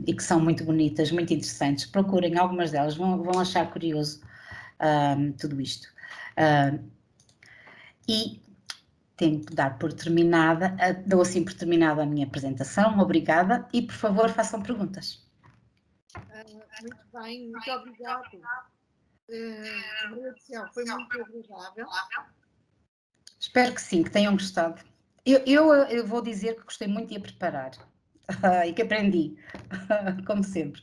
e que são muito bonitas, muito interessantes. Procurem algumas delas, vão achar curioso tudo isto. E tenho que dar por terminada, dou assim por terminada a minha apresentação, obrigada, e por favor façam perguntas. Muito bem, muito obrigada. Foi muito agradável. Espero que sim, que tenham gostado. Eu vou dizer que gostei muito de a preparar e que aprendi, como sempre.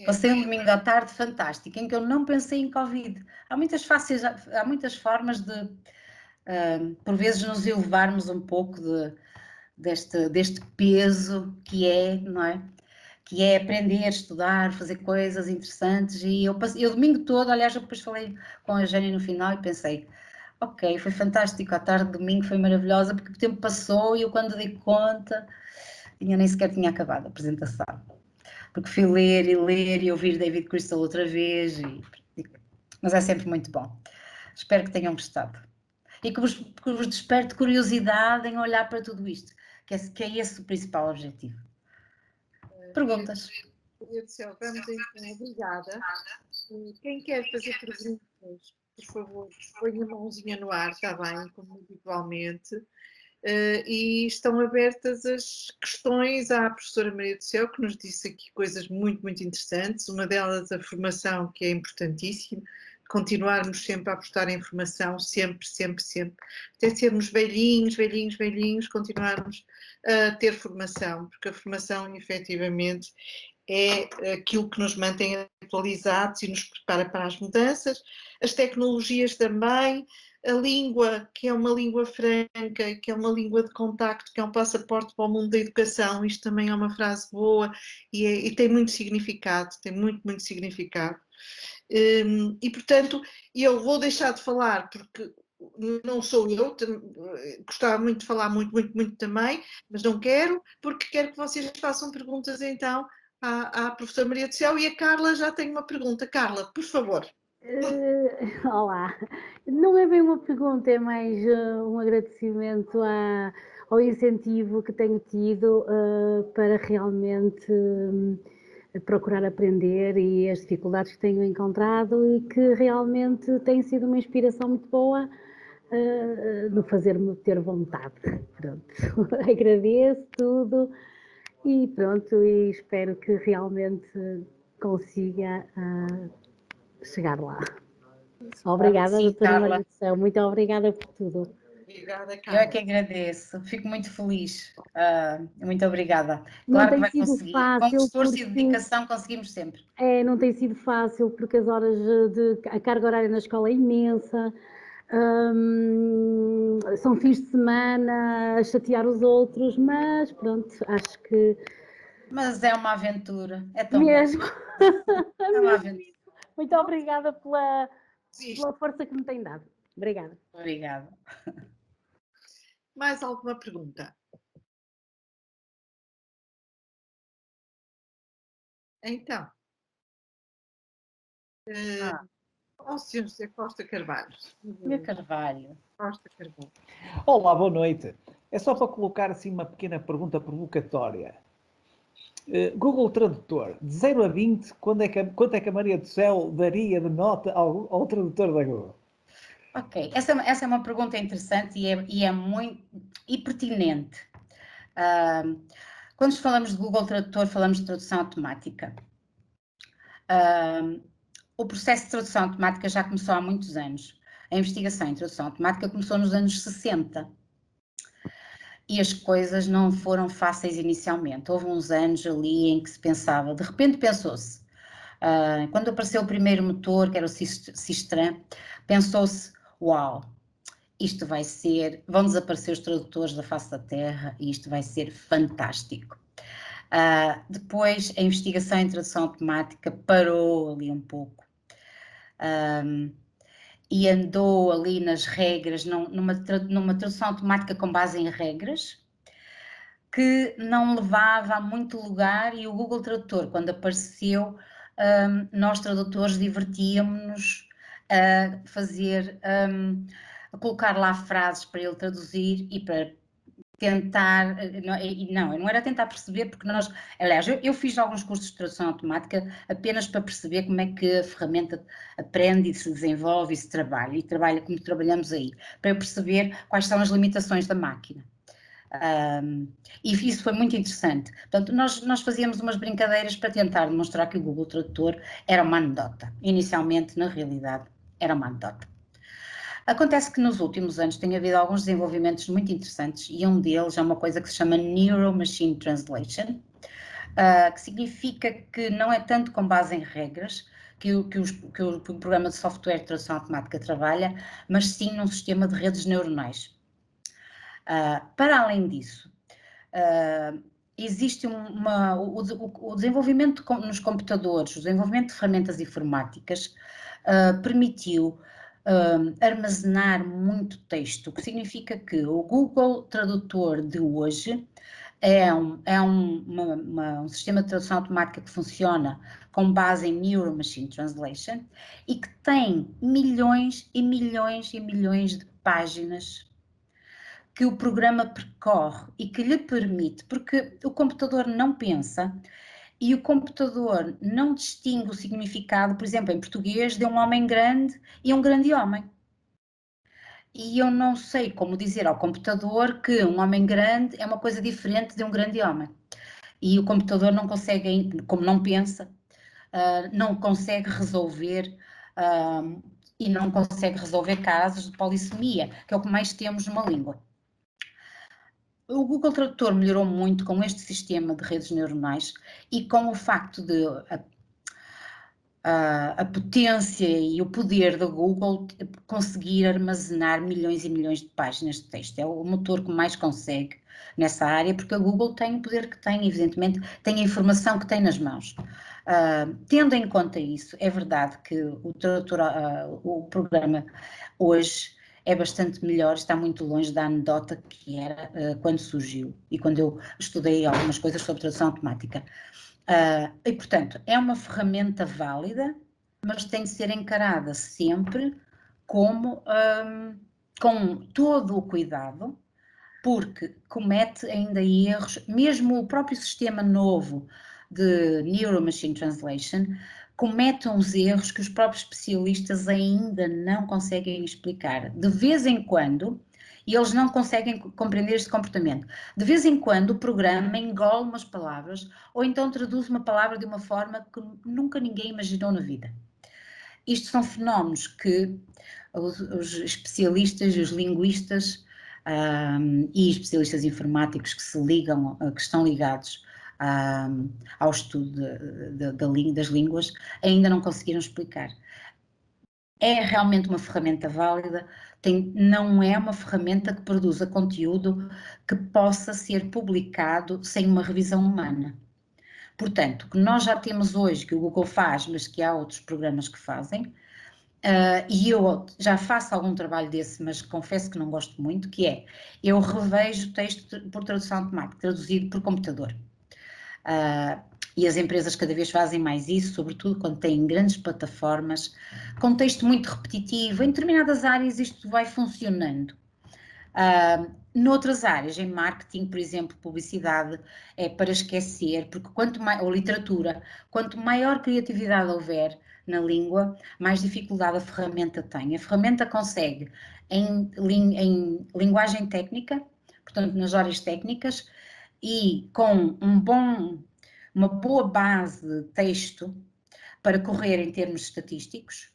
Passei um domingo à tarde fantástico, em que eu não pensei em Covid. Há muitas formas de, por vezes, nos elevarmos um pouco deste peso que é, não é? Que é aprender, estudar, fazer coisas interessantes. E eu domingo todo, aliás, eu depois falei com a Eugénia no final e pensei, Ok, foi fantástico. A tarde de domingo foi maravilhosa porque o tempo passou e eu quando dei conta, nem sequer tinha acabado a apresentação. Porque fui ler e ouvir David Crystal outra vez. Mas é sempre muito bom. Espero que tenham gostado. E que vos desperte curiosidade em olhar para tudo isto, que é esse o principal objetivo. Perguntas? Maria do Céu, vamos então, obrigada. Quem quer fazer perguntas, por favor, ponha a mãozinha no ar, está bem, como habitualmente. E estão abertas as questões à professora Maria do Céu, que nos disse aqui coisas muito, muito interessantes. Uma delas, a formação, que é importantíssima. Continuarmos sempre a apostar em formação, sempre, sempre, sempre. Até sermos velhinhos, velhinhos, velhinhos, continuarmos a ter formação, porque a formação, efetivamente, é aquilo que nos mantém atualizados e nos prepara para as mudanças. As tecnologias também, a língua, que é uma língua franca, que é uma língua de contacto, que é um passaporte para o mundo da educação, isto também é uma frase boa e tem muito significado, tem muito, muito significado. E, portanto, eu vou deixar de falar porque não sou eu, gostava muito de falar muito, muito, muito também, mas não quero, porque quero que vocês façam perguntas então à professora Maria do Céu e a Carla já tem uma pergunta. Carla, por favor. Olá, não é bem uma pergunta, é mais um agradecimento ao incentivo que tenho tido para realmente procurar aprender e as dificuldades que tenho encontrado e que realmente tem sido uma inspiração muito boa no fazer-me ter vontade. Pronto, agradeço tudo e pronto, e espero que realmente consiga chegar lá. Obrigada, sim, doutora Carla. Maria do Céu, muito obrigada por tudo. Obrigada, Eu Carla. é que agradeço, fico muito feliz. Muito obrigada. Não Claro que tem vai sido conseguir. fácil Com esforço e porque dedicação conseguimos sempre. não tem sido fácil porque as horas a carga horária na escola é imensa, são fins de semana a chatear os outros, mas pronto, acho que Mas é uma aventura, é tão mesmo, bom. É uma aventura. muito obrigada pela força que me tem dado. Obrigada. Obrigada. Mais alguma pergunta? Então, ao Sr. José Costa Carvalho. Meu Carvalho. Costa Carvalho. Olá, boa noite. É só para colocar assim uma pequena pergunta provocatória. Google Tradutor, de 0 a 20, quanto é que a Maria do Céu daria de nota ao tradutor da Google? Ok, essa é uma pergunta interessante e é muito pertinente. Quando falamos de Google Tradutor, falamos de tradução automática. O processo de tradução automática já começou há muitos anos. A investigação em tradução automática começou nos anos 60. E as coisas não foram fáceis inicialmente. Houve uns anos ali em que se pensava, de repente pensou-se, quando apareceu o primeiro motor, que era o Sistran, pensou-se, uau, isto vai ser, vão desaparecer os tradutores da face da Terra e isto vai ser fantástico. Depois a investigação em tradução automática parou ali um pouco e andou ali nas regras, numa tradução automática com base em regras, que não levava a muito lugar, e o Google Tradutor, quando apareceu, nós tradutores divertíamos-nos a fazer, a colocar lá frases para ele traduzir e para tentar, não era tentar perceber, porque nós, aliás, eu fiz alguns cursos de tradução automática apenas para perceber como é que a ferramenta aprende e se desenvolve e se trabalha, e trabalha como trabalhamos aí, para eu perceber quais são as limitações da máquina. E isso foi muito interessante. Portanto, nós fazíamos umas brincadeiras para tentar demonstrar que o Google Tradutor era uma anedota. Inicialmente, na realidade, era uma anedota. Acontece que nos últimos anos tem havido alguns desenvolvimentos muito interessantes e um deles é uma coisa que se chama Neuro Machine Translation, que significa que não é tanto com base em regras que o programa de software de tradução automática trabalha, mas sim num sistema de redes neuronais. Para além disso, existe o desenvolvimento nos computadores, o desenvolvimento de ferramentas informáticas permitiu armazenar muito texto, o que significa que o Google Tradutor de hoje é um sistema de tradução automática que funciona com base em Neural Machine Translation e que tem milhões e milhões e milhões de páginas que o programa percorre e que lhe permite, porque o computador não pensa e o computador não distingue o significado, por exemplo, em português, de um homem grande e um grande homem. E eu não sei como dizer ao computador que um homem grande é uma coisa diferente de um grande homem. E o computador não consegue, como não pensa, não consegue resolver e não consegue resolver casos de polissemia, que é o que mais temos numa língua. O Google Tradutor melhorou muito com este sistema de redes neuronais e com o facto de a potência e o poder do Google conseguir armazenar milhões e milhões de páginas de texto. É o motor que mais consegue nessa área, porque a Google tem o poder que tem, evidentemente, tem a informação que tem nas mãos. Tendo em conta isso, é verdade que o programa hoje é bastante melhor, está muito longe da anedota que era quando surgiu e quando eu estudei algumas coisas sobre tradução automática. E, portanto, é uma ferramenta válida, mas tem de ser encarada sempre como, com todo o cuidado, porque comete ainda erros, mesmo o próprio sistema novo de Neural Machine Translation comete uns erros que os próprios especialistas ainda não conseguem explicar. De vez em quando, e eles não conseguem compreender este comportamento. De vez em quando o programa engole umas palavras ou então traduz uma palavra de uma forma que nunca ninguém imaginou na vida. Isto são fenómenos que os especialistas e os linguistas e especialistas informáticos que estão ligados ao estudo das línguas ainda não conseguiram explicar. É realmente uma ferramenta válida, não é uma ferramenta que produza conteúdo que possa ser publicado sem uma revisão humana. Portanto, o que nós já temos hoje, que o Google faz, mas que há outros programas que fazem, e eu já faço algum trabalho desse, mas confesso que não gosto muito, que é, eu revejo texto por tradução automática, traduzido por computador. E as empresas cada vez fazem mais isso, sobretudo quando têm grandes plataformas, com texto muito repetitivo. Em determinadas áreas isto vai funcionando. Noutras áreas, em marketing, por exemplo, publicidade, é para esquecer, porque ou literatura, quanto maior criatividade houver na língua, mais dificuldade a ferramenta tem. A ferramenta consegue, em linguagem técnica, portanto, nas áreas técnicas, e com uma boa base de texto para correr em termos estatísticos,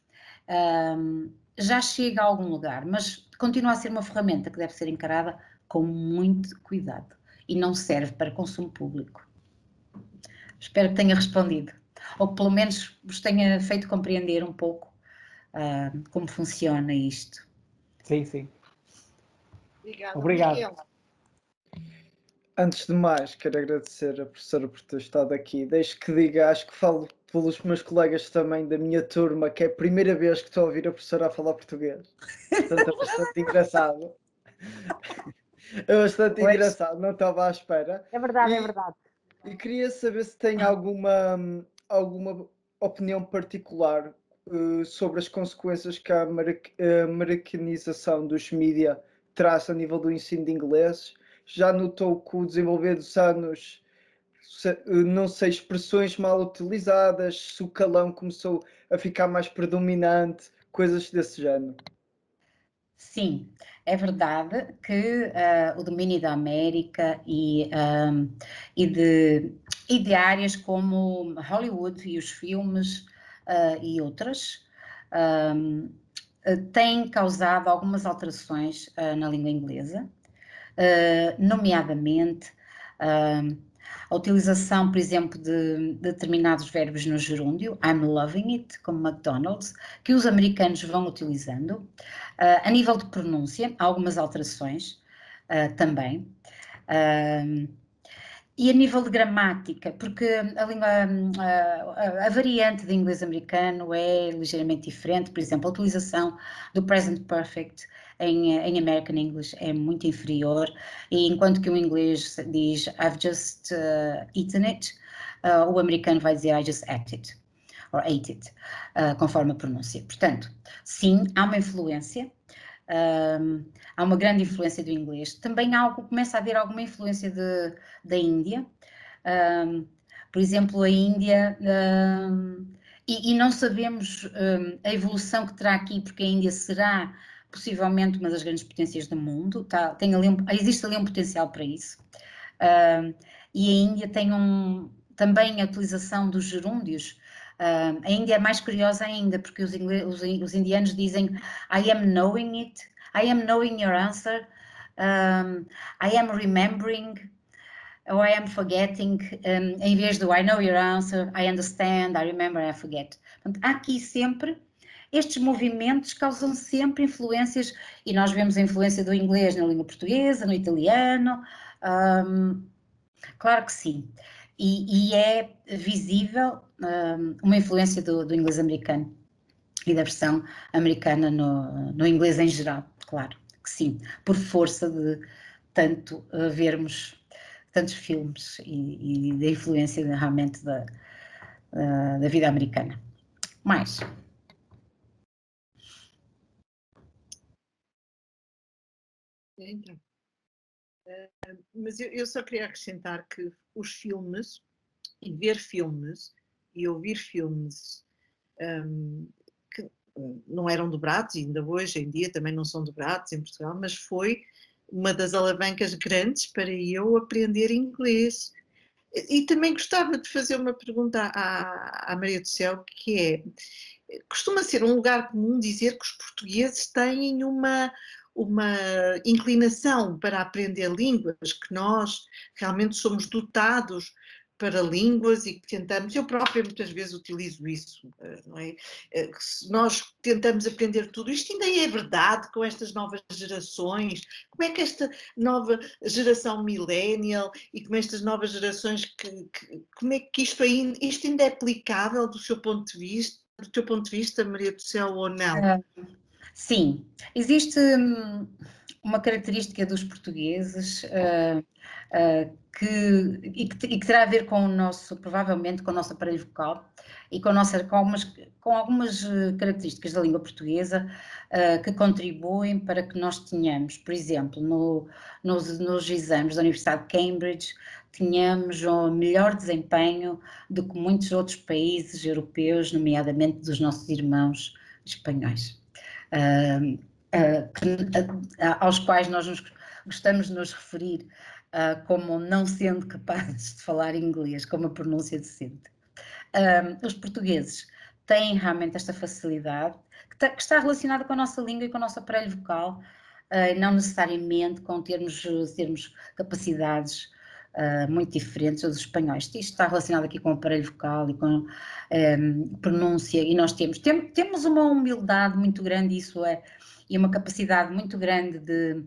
já chega a algum lugar, mas continua a ser uma ferramenta que deve ser encarada com muito cuidado e não serve para consumo público. Espero que tenha respondido, ou que pelo menos vos tenha feito compreender um pouco como funciona isto. Sim, sim. Obrigada. Obrigado. Miguel. Antes de mais, quero agradecer a professora por ter estado aqui. Deixe que diga, acho que falo pelos meus colegas também da minha turma, que é a primeira vez que estou a ouvir a professora a falar português. Portanto, é bastante engraçado. É bastante engraçado, não estava à espera. É verdade, é verdade. E queria saber se tem alguma opinião particular sobre as consequências que a americanização dos mídia traz a nível do ensino de inglês. Já notou que o desenvolver dos anos, não sei, expressões mal utilizadas, se o calão começou a ficar mais predominante, coisas desse género? Sim, é verdade que o domínio da América e de áreas como Hollywood e os filmes e outras têm causado algumas alterações na língua inglesa, nomeadamente a utilização, por exemplo, de determinados verbos no gerúndio, I'm loving it, como McDonald's, que os americanos vão utilizando. A nível de pronúncia, há algumas alterações também. E a nível de gramática, porque a variante de inglês americano é ligeiramente diferente, por exemplo, a utilização do present perfect em American English é muito inferior, e enquanto que o inglês diz I've just eaten it, o americano vai dizer I just ate it, or ate it, conforme a pronúncia. Portanto, sim, há uma influência. Há uma grande influência do inglês. Também começa a haver alguma influência da Índia. Por exemplo, a Índia, e não sabemos a evolução que terá aqui, porque a Índia será possivelmente uma das grandes potências do mundo, existe ali um potencial para isso. E a Índia tem também a utilização dos gerúndios. A Índia é mais curiosa ainda, porque os indianos dizem I am knowing it, I am knowing your answer, I am remembering, or I am forgetting, em vez do I know your answer, I understand, I remember, I forget. Portanto, há aqui sempre, estes movimentos causam sempre influências, e nós vemos a influência do inglês na língua portuguesa, no italiano, claro que sim. E é visível uma influência do inglês americano e da versão americana no inglês em geral, claro que sim, por força de tanto vermos tantos filmes e da influência realmente da vida americana. Mais? Então, mas eu só queria acrescentar que os filmes, e ver filmes, e ouvir filmes que não eram dobrados, e ainda hoje em dia também não são dobrados em Portugal, mas foi uma das alavancas grandes para eu aprender inglês. E também gostava de fazer uma pergunta à Maria do Céu, que é, costuma ser um lugar comum dizer que os portugueses têm uma inclinação para aprender línguas, que nós realmente somos dotados para línguas e que tentamos, eu própria muitas vezes utilizo isso, não é? Nós tentamos aprender tudo, isto ainda é verdade com estas novas gerações, como é que esta nova geração millennial e como estas novas gerações, como é que isto ainda é aplicável do teu ponto de vista, Maria do Céu, ou não? Sim, existe uma característica dos portugueses que terá a ver com o nosso, provavelmente com o nosso aparelho vocal e com algumas características da língua portuguesa que contribuem para que nós tenhamos, por exemplo, nos exames da Universidade de Cambridge, tínhamos um melhor desempenho do que muitos outros países europeus, nomeadamente dos nossos irmãos espanhóis. Aos quais nós gostamos de nos referir como não sendo capazes de falar inglês, com uma pronúncia decente. Os portugueses têm realmente esta facilidade, que está relacionada com a nossa língua e com o nosso aparelho vocal, não necessariamente com termos capacidades muito diferentes dos espanhóis. Isto está relacionado aqui com o aparelho vocal e com pronúncia, e nós temos uma humildade muito grande, e uma capacidade muito grande de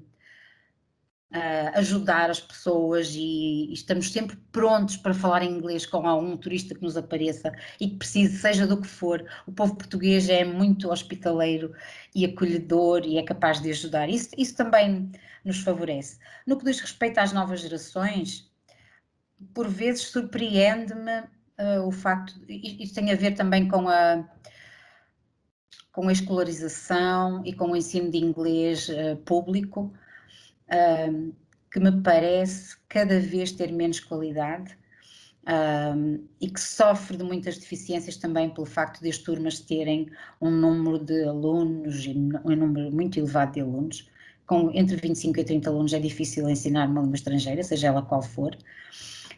ajudar as pessoas, e estamos sempre prontos para falar em inglês com algum turista que nos apareça e que precise, seja do que for. O povo português é muito hospitaleiro e acolhedor e é capaz de ajudar. Isso também nos favorece. No que diz respeito às novas gerações, por vezes surpreende-me o facto, isto tem a ver também com a escolarização e com o ensino de inglês público, que me parece cada vez ter menos qualidade e que sofre de muitas deficiências também pelo facto de as turmas terem um número de alunos, um número muito elevado de alunos. Entre 25 e 30 alunos é difícil ensinar uma língua estrangeira, seja ela qual for.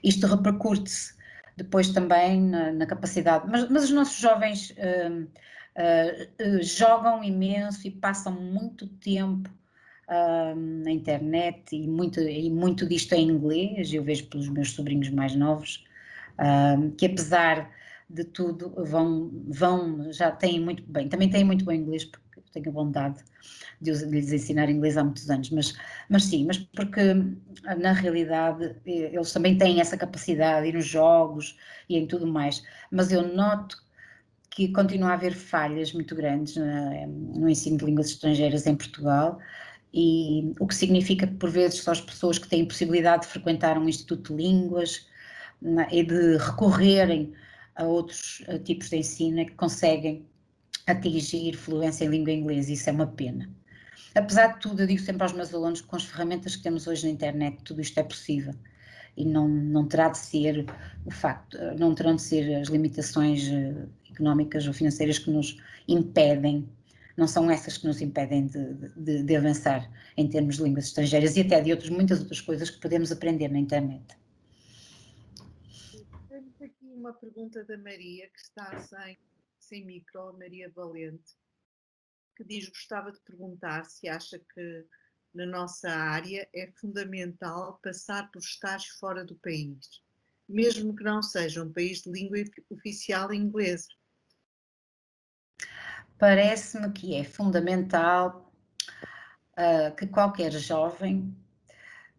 Isto repercute-se depois também na capacidade, mas os nossos jovens jogam imenso e passam muito tempo na internet, e muito disto em inglês. Eu vejo pelos meus sobrinhos mais novos que, apesar de tudo, já têm muito bem, também têm muito bom inglês, porque tenho a bondade de lhes ensinar inglês há muitos anos, mas sim, mas porque na realidade eles também têm essa capacidade e nos jogos e em tudo mais, mas eu noto que continua a haver falhas muito grandes no ensino de línguas estrangeiras em Portugal, e o que significa que por vezes só as pessoas que têm possibilidade de frequentar um instituto de línguas e de recorrerem a outros tipos de ensino é que conseguem atingir fluência em língua inglesa. Isso é uma pena. Apesar de tudo, eu digo sempre aos meus alunos que com as ferramentas que temos hoje na internet tudo isto é possível, e não terá de ser o facto, não terão de ser as limitações económicas ou financeiras que nos impedem, não são essas que nos impedem de avançar em termos de línguas estrangeiras e até de muitas outras coisas que podemos aprender na internet. Temos aqui uma pergunta da Maria, que está sem micro, a Maria Valente, que diz: gostava de perguntar se acha que na nossa área é fundamental passar por estágios fora do país, mesmo que não seja um país de língua oficial inglesa. Parece-me que é fundamental que qualquer jovem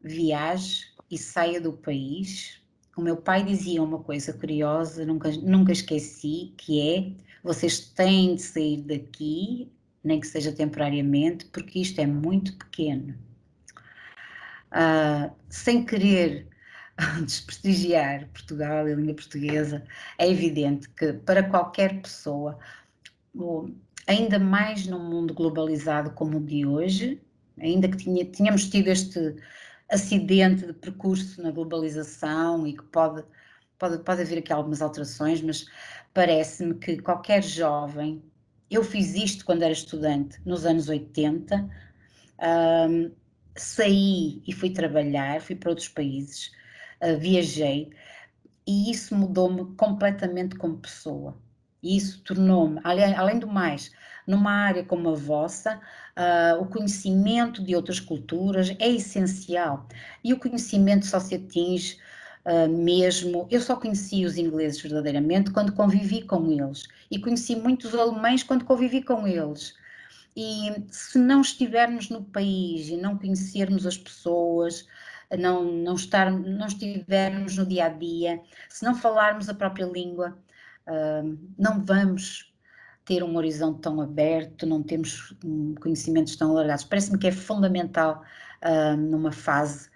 viaje e saia do país. O meu pai dizia uma coisa curiosa, nunca esqueci, que é: vocês têm de sair daqui, nem que seja temporariamente, porque isto é muito pequeno. Sem querer desprestigiar Portugal e a língua portuguesa, é evidente que para qualquer pessoa, ainda mais num mundo globalizado como o de hoje, ainda que tínhamos tido este acidente de percurso na globalização e que pode haver aqui algumas alterações, mas parece-me que qualquer jovem, eu fiz isto quando era estudante, nos anos 80, saí e fui trabalhar, fui para outros países, viajei, e isso mudou-me completamente como pessoa. E isso tornou-me, além do mais, numa área como a vossa, o conhecimento de outras culturas é essencial. E o conhecimento só se atinge mesmo. Eu só conheci os ingleses verdadeiramente quando convivi com eles. E conheci muitos alemães quando convivi com eles. E se não estivermos no país e não conhecermos as pessoas, não estivermos no dia a dia, se não falarmos a própria língua, não vamos ter um horizonte tão aberto, não temos conhecimentos tão alargados. Parece-me que é fundamental numa fase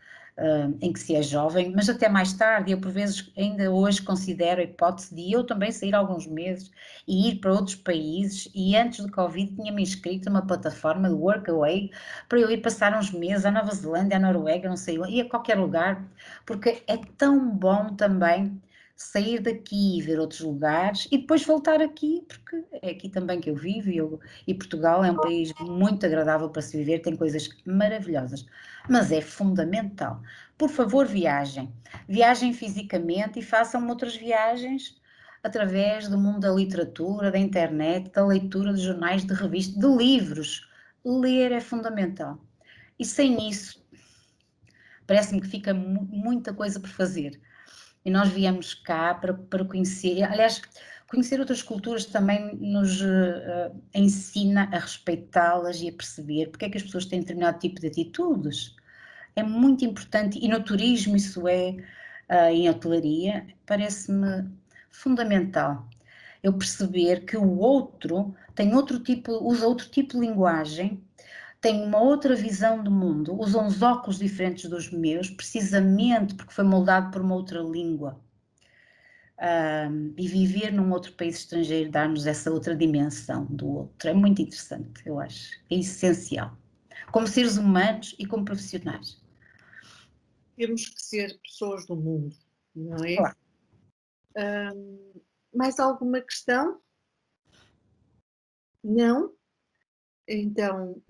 em que se é jovem, mas até mais tarde. Eu por vezes ainda hoje considero a hipótese de eu também sair alguns meses e ir para outros países, e antes do Covid tinha-me inscrito numa plataforma de Workaway para eu ir passar uns meses à Nova Zelândia, à Noruega, não sei, e a qualquer lugar, porque é tão bom também sair daqui e ver outros lugares e depois voltar aqui, porque é aqui também que eu vivo, e Portugal é um país muito agradável para se viver, tem coisas maravilhosas, mas é fundamental. Por favor, viajem fisicamente e façam outras viagens através do mundo da literatura, da internet, da leitura de jornais, de revistas, de livros. Ler é fundamental. E sem isso, parece-me que fica muita coisa por fazer. E nós viemos cá para conhecer, aliás, conhecer outras culturas também nos ensina a respeitá-las e a perceber porque é que as pessoas têm determinado tipo de atitudes. É muito importante, e no turismo isso em hotelaria, parece-me fundamental. Eu perceber que o outro tem usa outro tipo de linguagem, tem uma outra visão do mundo, usa uns óculos diferentes dos meus, precisamente porque foi moldado por uma outra língua. E viver num outro país estrangeiro, dar-nos essa outra dimensão do outro, é muito interessante, eu acho, é essencial, como seres humanos e como profissionais. Temos que ser pessoas do mundo, não é? Claro. Mais alguma questão? Não? Então,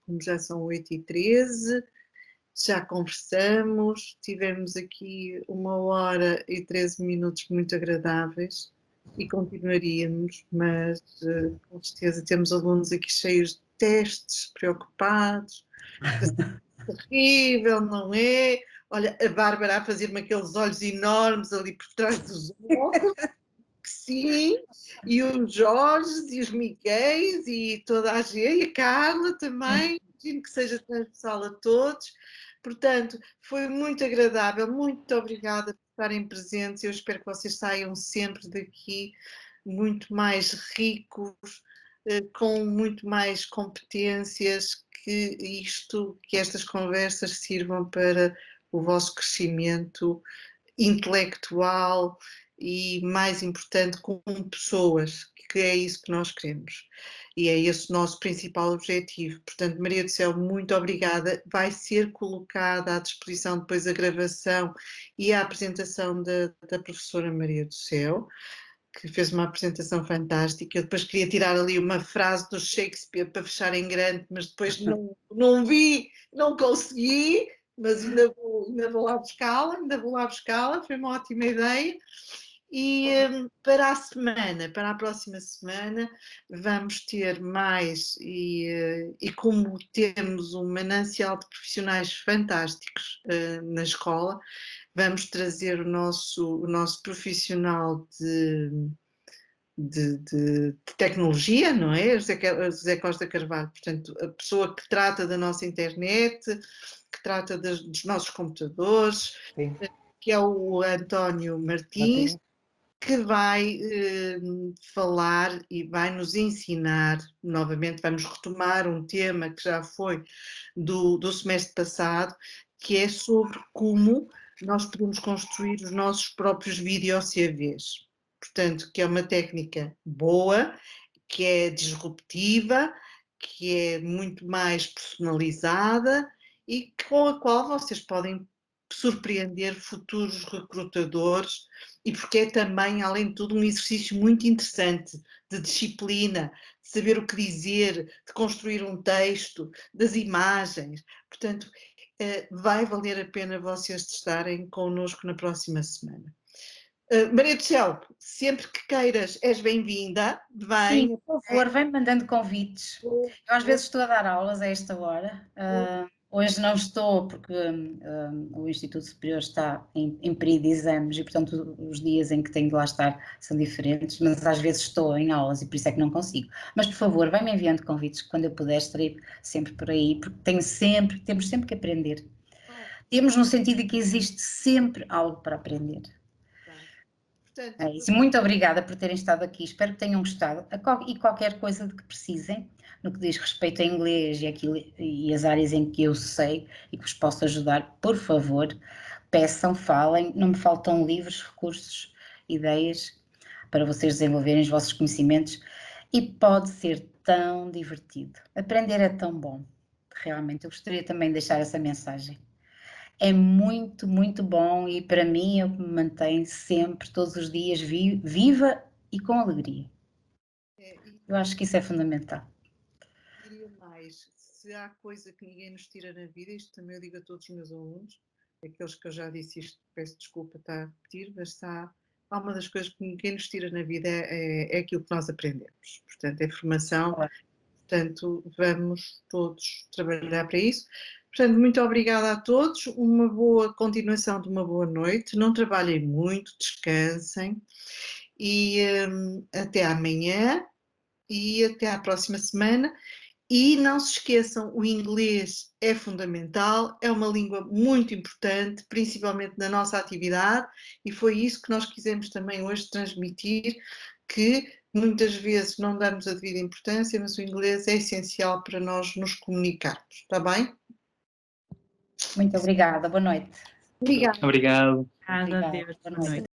como já são 8h13, já conversamos, tivemos aqui 1h13 muito agradáveis e continuaríamos, mas com certeza temos alunos aqui cheios de testes, preocupados, terrível, não é? Olha, a Bárbara a fazer-me aqueles olhos enormes ali por trás dos óculos, que sim, E os Jorge, e os Miguéis, e toda a gente, e a Carla também, imagino que seja transversal a todos. Portanto, foi muito agradável, muito obrigada por estarem presentes. Eu espero que vocês saiam sempre daqui muito mais ricos, com muito mais competências, que estas conversas sirvam para o vosso crescimento intelectual e, mais importante, como pessoas, que é isso que nós queremos. E é esse o nosso principal objetivo. Portanto, Maria do Céu, muito obrigada. Vai ser colocada à disposição depois a gravação e a apresentação da professora Maria do Céu, que fez uma apresentação fantástica. Eu depois queria tirar ali uma frase do Shakespeare para fechar em grande, mas depois não vi, não consegui, mas ainda vou lá buscá-la, foi uma ótima ideia. E para a próxima semana, vamos ter mais, e como temos um manancial de profissionais fantásticos na escola, vamos trazer o nosso profissional de tecnologia, não é? José Costa Carvalho, portanto, a pessoa que trata da nossa internet, que trata dos nossos computadores, Sim. que é o António Martins, que vai falar e vai nos ensinar, novamente vamos retomar um tema que já foi do semestre passado, que é sobre como nós podemos construir os nossos próprios vídeo-CVs. Portanto, que é uma técnica boa, que é disruptiva, que é muito mais personalizada e com a qual vocês podem surpreender futuros recrutadores, e porque é também, além de tudo, um exercício muito interessante de disciplina, de saber o que dizer, de construir um texto, das imagens. Portanto, vai valer a pena vocês estarem connosco na próxima semana. Maria do Céu, sempre que queiras, és bem-vinda. Sim, por favor, vem mandando convites. Eu às vezes estou a dar aulas a esta hora. Hoje não estou porque o Instituto Superior está em período de exames e, portanto, os dias em que tenho de lá estar são diferentes, mas às vezes estou em aulas e por isso é que não consigo. Mas, por favor, vem-me enviando convites, quando eu puder estarei sempre por aí, porque temos sempre que aprender. Temos no sentido de que existe sempre algo para aprender. Portanto, é isso. Muito obrigada por terem estado aqui, espero que tenham gostado, e qualquer coisa de que precisem, no que diz respeito a inglês e as áreas em que eu sei e que vos posso ajudar, por favor, peçam, falem, não me faltam livros, recursos, ideias para vocês desenvolverem os vossos conhecimentos, e pode ser tão divertido, aprender é tão bom, realmente, eu gostaria também de deixar essa mensagem. É muito, muito bom e para mim eu me mantenho sempre, todos os dias, viva e com alegria. Eu acho que isso é fundamental. Diria mais, se há coisa que ninguém nos tira na vida, isto também eu digo a todos os meus alunos, aqueles que eu já disse isto, peço desculpa estar a repetir, mas se há uma das coisas que ninguém nos tira na vida é aquilo que nós aprendemos. Portanto, é formação, portanto, vamos todos trabalhar para isso. Portanto, muito obrigada a todos, uma boa continuação de uma boa noite, não trabalhem muito, descansem e até amanhã e até à próxima semana. E não se esqueçam, o inglês é fundamental, é uma língua muito importante, principalmente na nossa atividade, e foi isso que nós quisemos também hoje transmitir, que muitas vezes não damos a devida importância, mas o inglês é essencial para nós nos comunicarmos, está bem? Muito obrigada, boa noite. Obrigada. Obrigado. Obrigada, boa noite.